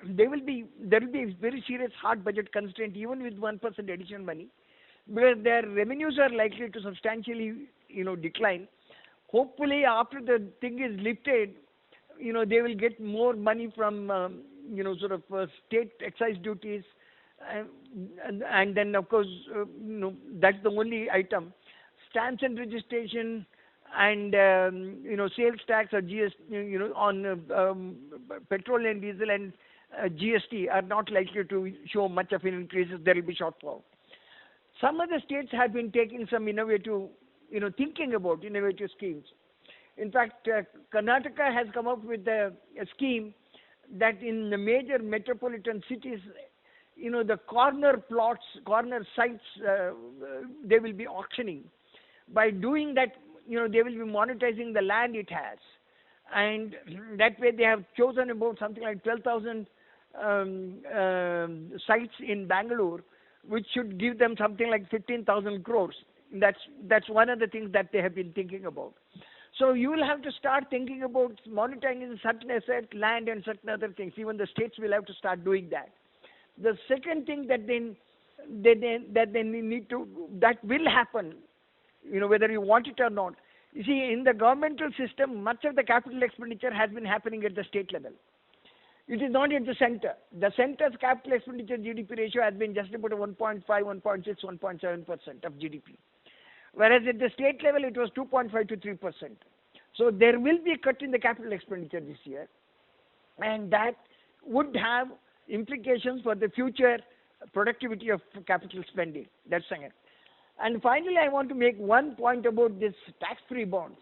there will be a very serious hard budget constraint even with 1% additional money, because their revenues are likely to substantially, decline. Hopefully, after the thing is lifted, they will get more money from, state excise duties, and then of course, that's the only item. Stamps and registration and sales tax or GST, on petrol and diesel and GST are not likely to show much of an increase. There will be shortfall. Some of the states have been taking some innovative, thinking about innovative schemes. In fact, Karnataka has come up with a scheme that in the major metropolitan cities, the corner plots, corner sites, they will be auctioning. By doing that, they will be monetizing the land it has. And that way they have chosen about something like 12,000 sites in Bangalore, which should give them something like 15,000 crores. That's one of the things that they have been thinking about. So you will have to start thinking about monetizing certain assets, land and certain other things. Even the states will have to start doing that. The second thing that that will happen, whether you want it or not. You see, in the governmental system, much of the capital expenditure has been happening at the state level. It is not at the center. The center's capital expenditure GDP ratio has been just about 1.5, 1.6, 1.7% of GDP. Whereas at the state level, it was 2.5 to 3%. So there will be a cut in the capital expenditure this year. And that would have implications for the future productivity of capital spending. That's second. And finally, I want to make one point about this tax-free bonds.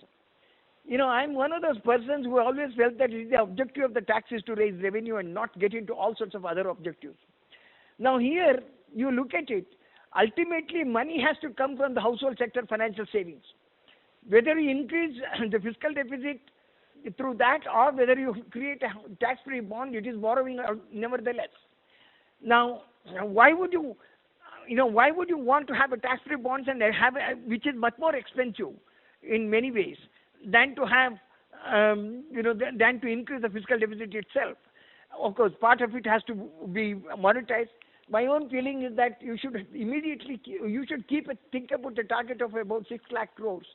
I'm one of those persons who always felt that the objective of the tax is to raise revenue and not get into all sorts of other objectives. Now here, you look at it, ultimately money has to come from the household sector financial savings. Whether you increase the fiscal deficit through that or whether you create a tax-free bond, it is borrowing nevertheless. Now, why would you want to have a tax-free bonds and which is much more expensive in many ways than to have, than to increase the fiscal deficit itself? Of course, part of it has to be monetized. My own feeling is that you should think about a target of about 6 lakh crores,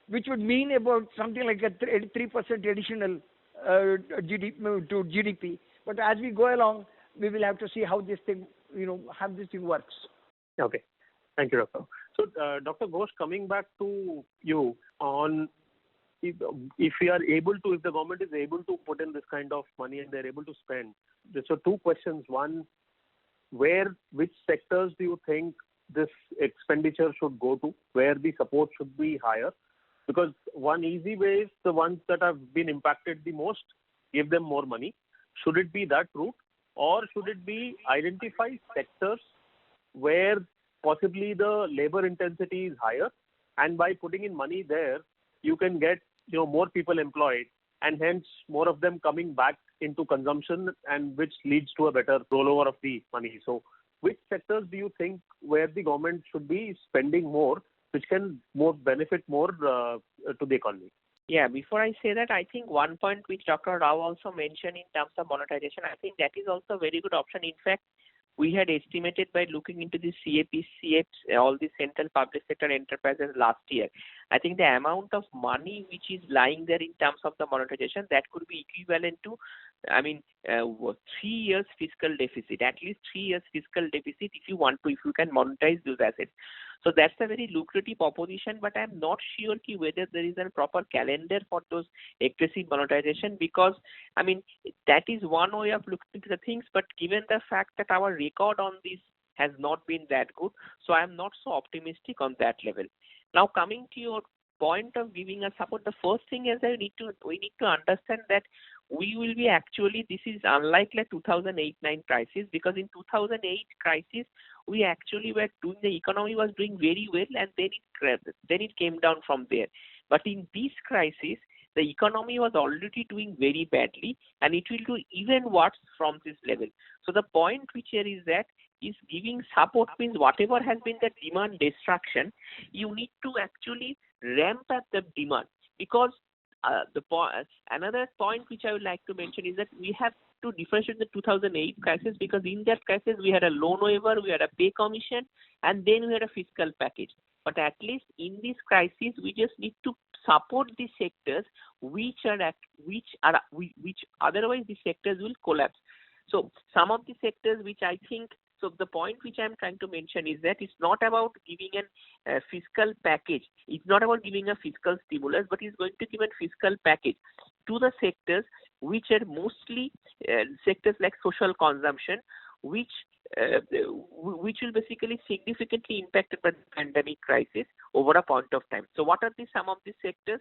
which would mean about something like a 3% additional to GDP. But as we go along, we will have to see how this thing, works. Okay. Thank you, Doctor. So, Dr. Ghosh, coming back to you on if the government is able to put in this kind of money and they're able to spend. So two questions. One, which sectors do you think this expenditure should go to, where the support should be higher? Because one easy way is the ones that have been impacted the most, give them more money. Should it be that route, or should it be identify sectors where possibly the labor intensity is higher, and by putting in money there, you can get more people employed, and hence more of them coming back into consumption, and which leads to a better rollover of the money. So which sectors do you think where the government should be spending more, which can benefit more to the economy? Yeah, before I say that, I think one point which Dr. Rao also mentioned in terms of monetization, I think that is also a very good option. In fact, we had estimated by looking into the CAPs, all the central public sector enterprises last year. I think the amount of money which is lying there in terms of the monetization, that could be equivalent to I mean, 3 years fiscal deficit, at least 3 years fiscal deficit if you can monetize those assets. So that's a very lucrative proposition, but I'm not sure whether there is a proper calendar for those aggressive monetization, because I mean that is one way of looking into the things. But given the fact that our record on this has not been that good, so I'm not so optimistic on that level. Now coming to your point of giving us support, the first thing is that we need to understand that we will be actually, this is unlike like 2008-9 crisis, because in 2008 crisis we actually were doing, the economy was doing very well, and then it came down from there. But in this crisis, the economy was already doing very badly, and it will do even worse from this level. So the point which here is that is giving support means whatever has been the demand destruction, you need to actually ramp up the demand, because another point which I would like to mention is that we have to differentiate the 2008 crisis, because in that crisis we had a loan waiver, we had a pay commission, and then we had a fiscal package. But at least in this crisis, we just need to support the sectors which otherwise the sectors will collapse. So some of the sectors which I think, so the point which I'm trying to mention is that it's not about giving a fiscal package. It's not about giving a fiscal stimulus, but it's going to give a fiscal package to the sectors which are mostly sectors like social consumption, which will basically significantly impacted by the pandemic crisis over a point of time. So what are some of these sectors?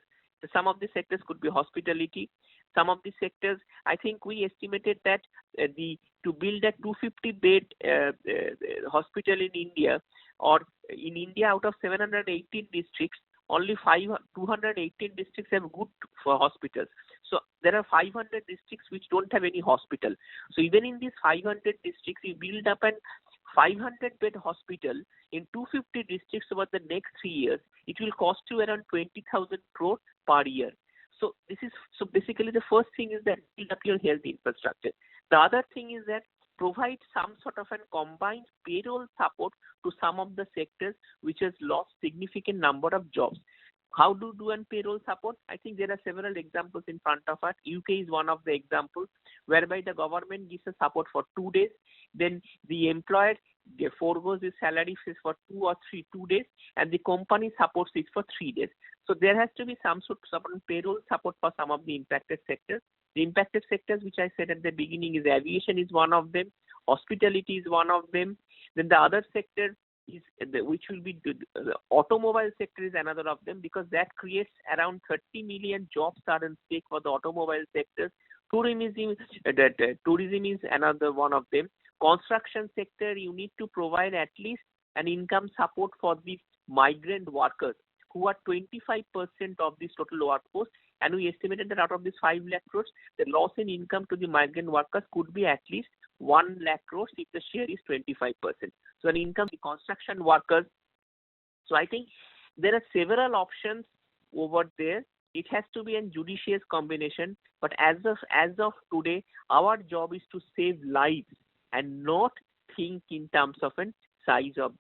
Some of the sectors could be hospitality. Some of the sectors, I think we estimated that to build a 250-bed hospital in India, or in India out of 718 districts, only 218 districts have good for hospitals. So there are 500 districts which don't have any hospital. So even in these 500 districts, you build up an 500-bed hospital in 250 districts over the next 3 years. It will cost you around 20,000 crore per year. So basically the first thing is that build up your health infrastructure. The other thing is that provide some sort of a combined payroll support to some of the sectors which has lost significant number of jobs. How to do an payroll support? I think there are several examples in front of us. UK is one of the examples whereby the government gives a support for 2 days. Then the employer forgoes his salary for 2 days, and the company supports it for 3 days. So there has to be some sort of payroll support for some of the impacted sectors. The impacted sectors, which I said at the beginning, is aviation is one of them, hospitality is one of them. Then the other sector is which will be the automobile sector is another of them, because that creates around 30 million jobs are at stake for the automobile sectors. Tourism is another one of them. Construction sector, you need to provide at least an income support for these migrant workers who are 25% of this total workforce, and we estimated that out of this 5 lakh crores, the loss in income to the migrant workers could be at least 1 lakh crores if the share is 25%. So an income to construction workers. So I think there are several options over there. It has to be a judicious combination, but as of today, our job is to save lives and not think in terms of a size of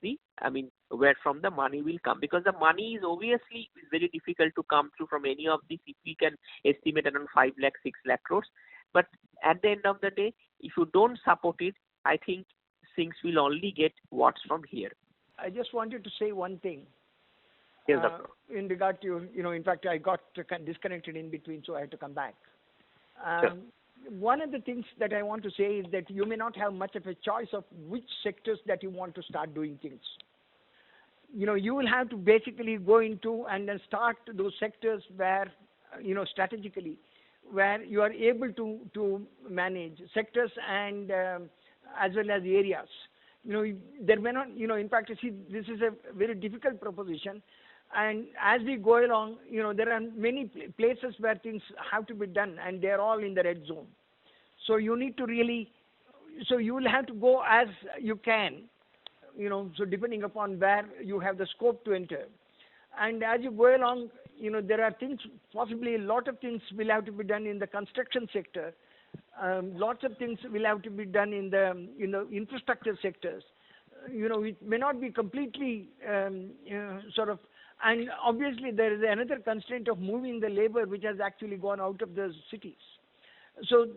where from the money will come, because the money is obviously very difficult to come through from any of these if we can estimate around 5 lakh, 6 lakh crores. But at the end of the day, if you don't support it, I think things will only get worse from here. I just wanted to say one thing. Yes, in regard to, in fact, I got disconnected in between, so I had to come back. Sure. One of the things that I want to say is that you may not have much of a choice of which sectors that you want to start doing things. You will have to basically go into and then start those sectors where, strategically, where you are able to manage sectors and as well as areas. There may not, in fact, you see, this is a very difficult proposition. And as we go along, there are many places where things have to be done, and they're all in the red zone. So you need to really, so you will have to go as you can, so depending upon where you have the scope to enter. And as you go along, there are things, possibly a lot of things will have to be done in the construction sector. Lots of things will have to be done in the infrastructure sectors. It may not be completely and obviously there is another constraint of moving the labor which has actually gone out of the cities. So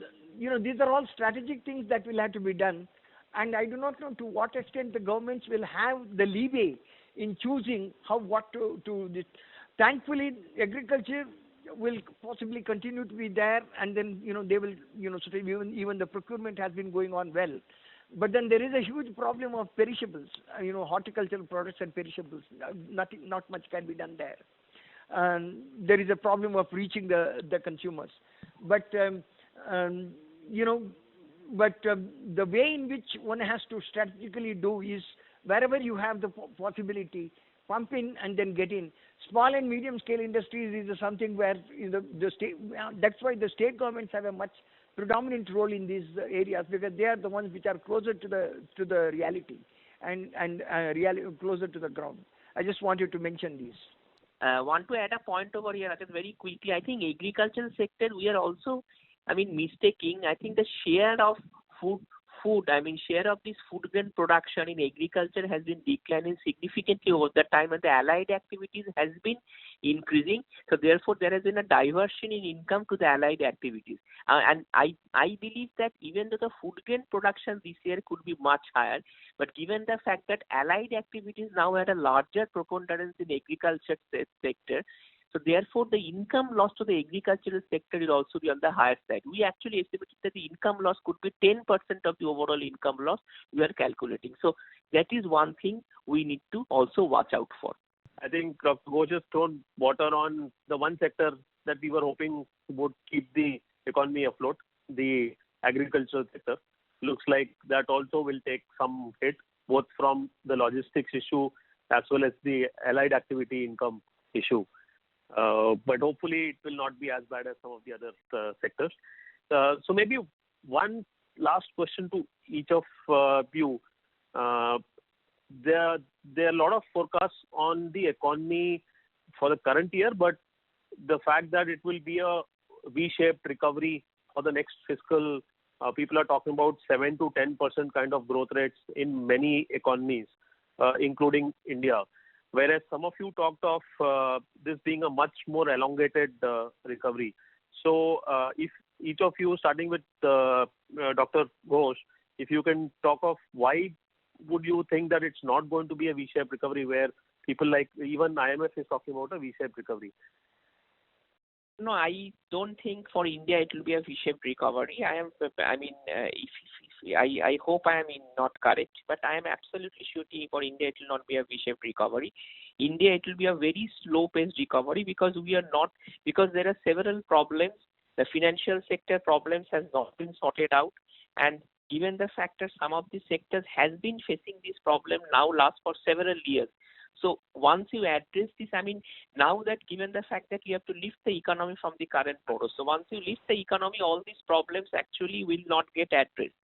these are all strategic things that will have to be done. And I do not know to what extent the governments will have the leeway in choosing what to this. Thankfully, agriculture will possibly continue to be there, and then they will sort of even the procurement has been going on well. But then there is a huge problem of perishables, horticultural products and perishables. Not much can be done there. There is a problem of reaching the consumers. But the way in which one has to strategically do is wherever you have the possibility, pump in and then get in. Small and medium scale industries is something where the state. That's why the state governments have a much predominant role in these areas, because they are the ones which are closer to the reality and closer to the ground. I just wanted to mention these. Want to add a point over here, very quickly. I think agricultural sector, we are also, mistaking. I think the share of share of this food grain production in agriculture has been declining significantly over the time, and the allied activities has been increasing. So therefore, there has been a diversion in income to the allied activities. And I believe that even though the food grain production this year could be much higher, but given the fact that allied activities now had a larger preponderance in agriculture sector, so therefore, the income loss to the agricultural sector will also be on the higher side. We actually estimated that the income loss could be 10% of the overall income loss we are calculating. So that is one thing we need to also watch out for. I think Dr. Ghosh has thrown water on the one sector that we were hoping would keep the economy afloat, the agricultural sector. Looks like that also will take some hit, both from the logistics issue as well as the allied activity income issue. But hopefully it will not be as bad as some of the other sectors. So maybe one last question to each of you. There are a lot of forecasts on the economy for the current year, but the fact that it will be a V-shaped recovery for the next fiscal, people are talking about 7 to 10% kind of growth rates in many economies, including India. Whereas some of you talked of this being a much more elongated recovery. So if each of you, starting with Dr. Ghosh, if you can talk of why would you think that it's not going to be a V-shaped recovery, where people like even IMF is talking about a V-shaped recovery? No, I don't think for India it will be a V-shaped recovery. I hope I am not correct, but I am absolutely sure for India it will not be a V-shaped recovery. India, it will be a very slow-paced recovery because there are several problems. The financial sector problems has not been sorted out, and given the fact that some of the sectors has been facing this problem now last for several years. So once you address this, now that given the fact that you have to lift the economy from the current porous, so once you lift the economy, all these problems actually will not get addressed.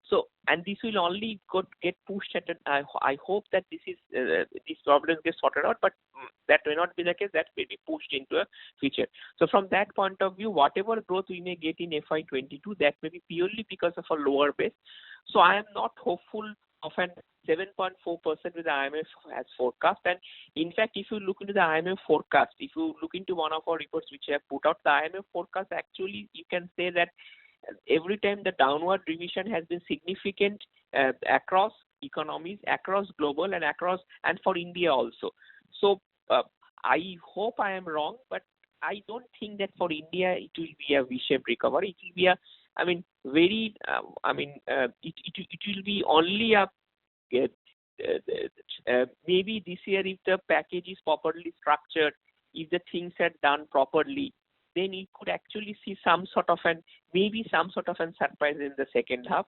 So, and this will only get pushed at. I hope that these problems get sorted out, but that may not be the case. That may be pushed into a future. So, from that point of view, whatever growth we may get in FY22, that may be purely because of a lower base. So, I am not hopeful of an 7.4% with the IMF as forecast. And in fact, if you look into the IMF forecast, if you look into one of our reports which I have put out, the IMF forecast actually you can say that every time the downward revision has been significant across economies, across global and for India also. So I hope I am wrong, but I don't think that for India it will be a V-shaped recovery. It will be it will be only a maybe this year if the package is properly structured, if the things are done properly, then you could actually see some sort of an surprise in the second half.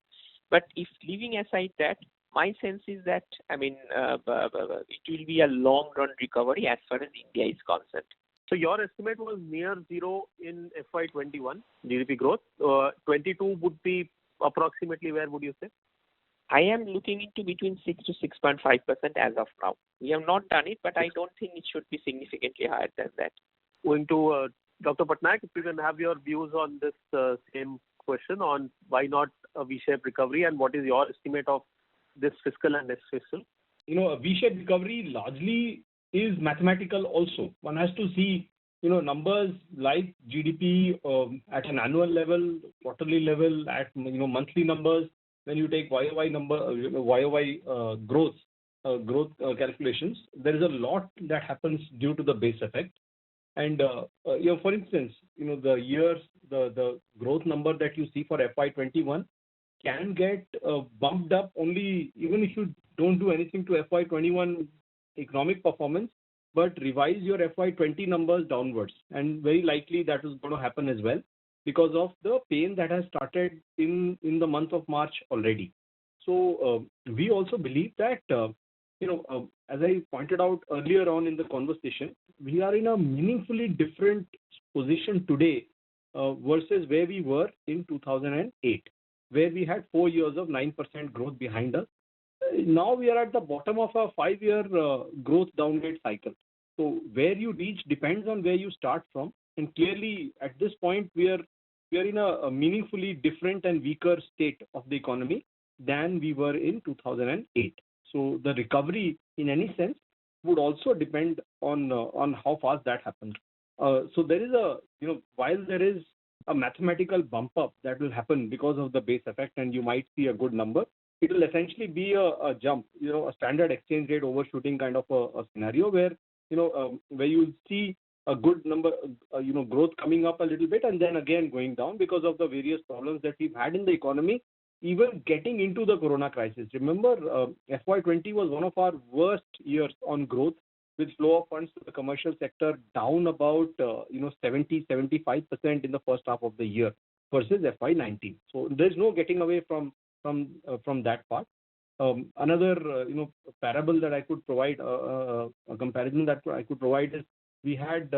But if leaving aside that, my sense is that it will be a long run recovery as far as India is concerned. So your estimate was near zero in FY21 GDP growth. 22 would be approximately where would you say? I am looking into between 6 to 6.5% as of now. We have not done it, but I don't think it should be significantly higher than that. Going to Dr. Patnaik, if you can have your views on this same question on why not a V-shaped recovery, and what is your estimate of this fiscal and next fiscal? A V-shaped recovery largely is mathematical also. One has to see, numbers like GDP at an annual level, quarterly level, at monthly numbers. When you take YOY growth calculations, there is a lot that happens due to the base effect. And for instance, the growth number that you see for FY21 can get bumped up only even if you don't do anything to FY21 economic performance, but revise your FY20 numbers downwards. And very likely that is going to happen as well because of the pain that has started in the month of March already. So we also believe that, as I pointed out earlier on in the conversation, we are in a meaningfully different position today versus where we were in 2008, where we had 4 years of 9% growth behind us. Now we are at the bottom of a 5-year growth downgrade cycle. So where you reach depends on where you start from. And clearly at this point, we are in a meaningfully different and weaker state of the economy than we were in 2008. So the recovery in any sense would also depend on how fast that happens. So there is while there is a mathematical bump up that will happen because of the base effect and you might see a good number, it will essentially be a jump, a standard exchange rate overshooting kind of a scenario where you see a good number, growth coming up a little bit and then again going down because of the various problems that we've had in the economy, even getting into the corona crisis. Remember, FY20 was one of our worst years on growth, with flow of funds to the commercial sector down about 70-75% in the first half of the year versus FY19. So there's no getting away from that part. Another parable that I could provide, a comparison that I could provide is we had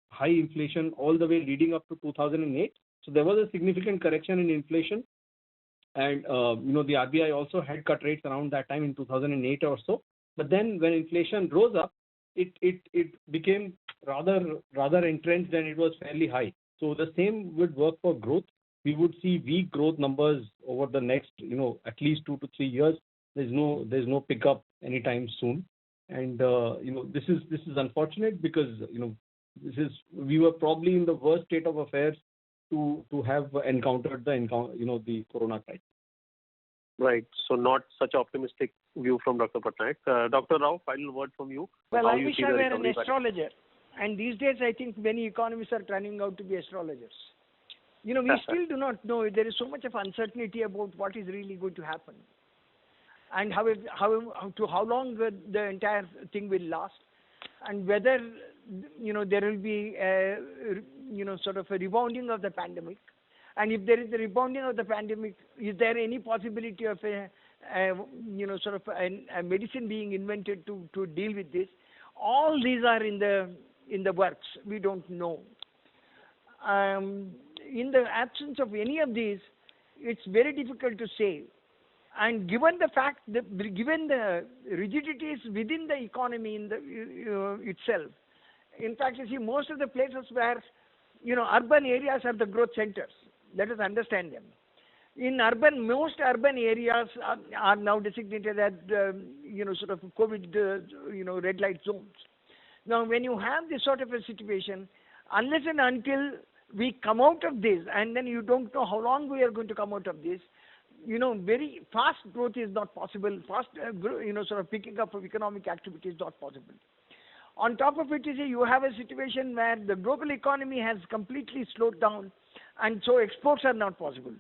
high inflation all the way leading up to 2008. So there was a significant correction in inflation, and the RBI also had cut rates around that time in 2008 or so. But then when inflation rose up, it became rather entrenched and it was fairly high. So the same would work for growth. We would see weak growth numbers over the next at least 2 to 3 years. There's no pickup anytime soon, and this is unfortunate because we were probably in the worst state of affairs to have encountered the corona crisis. Right. So not such optimistic view from Dr. Patnaik. Dr. Rao, final word from you. Well, I wish I were an astrologer. And these days, I think many economists are turning out to be astrologers. We still do not know. There is so much of uncertainty about what is really going to happen, and how long the entire thing will last, and whether there will be sort of a rebounding of the pandemic. And if there is a rebounding of the pandemic, is there any possibility of a medicine being invented to deal with this? All these are in the works. We don't know. In the absence of any of these, it's very difficult to say. And given the fact that, given the rigidities within the economy itself, in fact, you see most of the places where urban areas are the growth centers. Let us understand them. Most urban areas are now designated as sort of COVID red light zones. Now, when you have this sort of a situation, unless and until we come out of this, and then you don't know how long we are going to come out of this, very fast growth is not possible. Fast, sort of picking up of economic activity is not possible. On top of it, you have a situation where the global economy has completely slowed down, and so exports are not possible.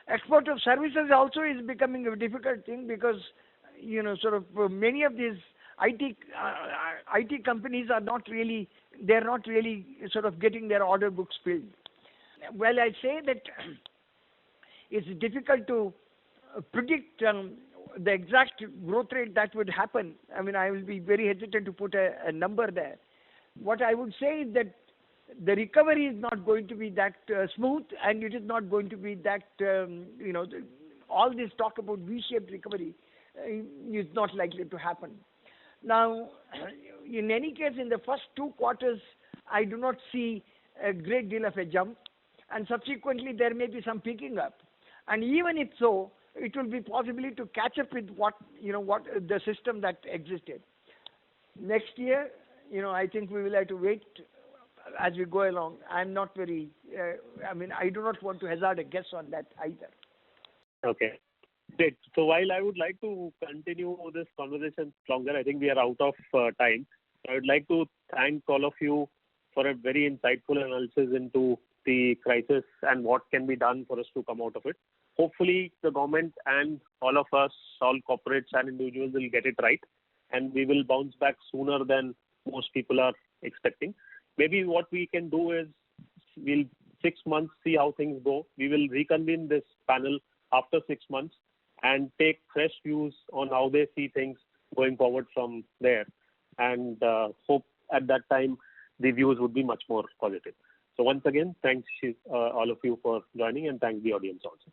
Export of services also is becoming a difficult thing because, many of these IT companies are not really sort of getting their order books filled. Well, I say that it's difficult to predict the exact growth rate that would happen. I mean, I will be very hesitant to put a number there. What I would say is that the recovery is not going to be that smooth, and it is not going to be that, all this talk about V-shaped recovery is not likely to happen. Now, in any case, in the first 2 quarters, I do not see a great deal of a jump, and subsequently there may be some picking up. And even if so, it will be possibly to catch up with what the system that existed. Next year, I think we will have to wait as we go along. I'm not very, I do not want to hazard a guess on that either. Okay. Great. So while I would like to continue this conversation longer, I think we are out of time. I would like to thank all of you for a very insightful analysis into the crisis and what can be done for us to come out of it. Hopefully, the government and all of us, all corporates and individuals will get it right, and we will bounce back sooner than most people are expecting. Maybe what we can do is we'll 6 months see how things go. We will reconvene this panel after 6 months and take fresh views on how they see things going forward from there. And hope at that time the views would be much more positive. So once again, thanks all of you for joining, and thank the audience also.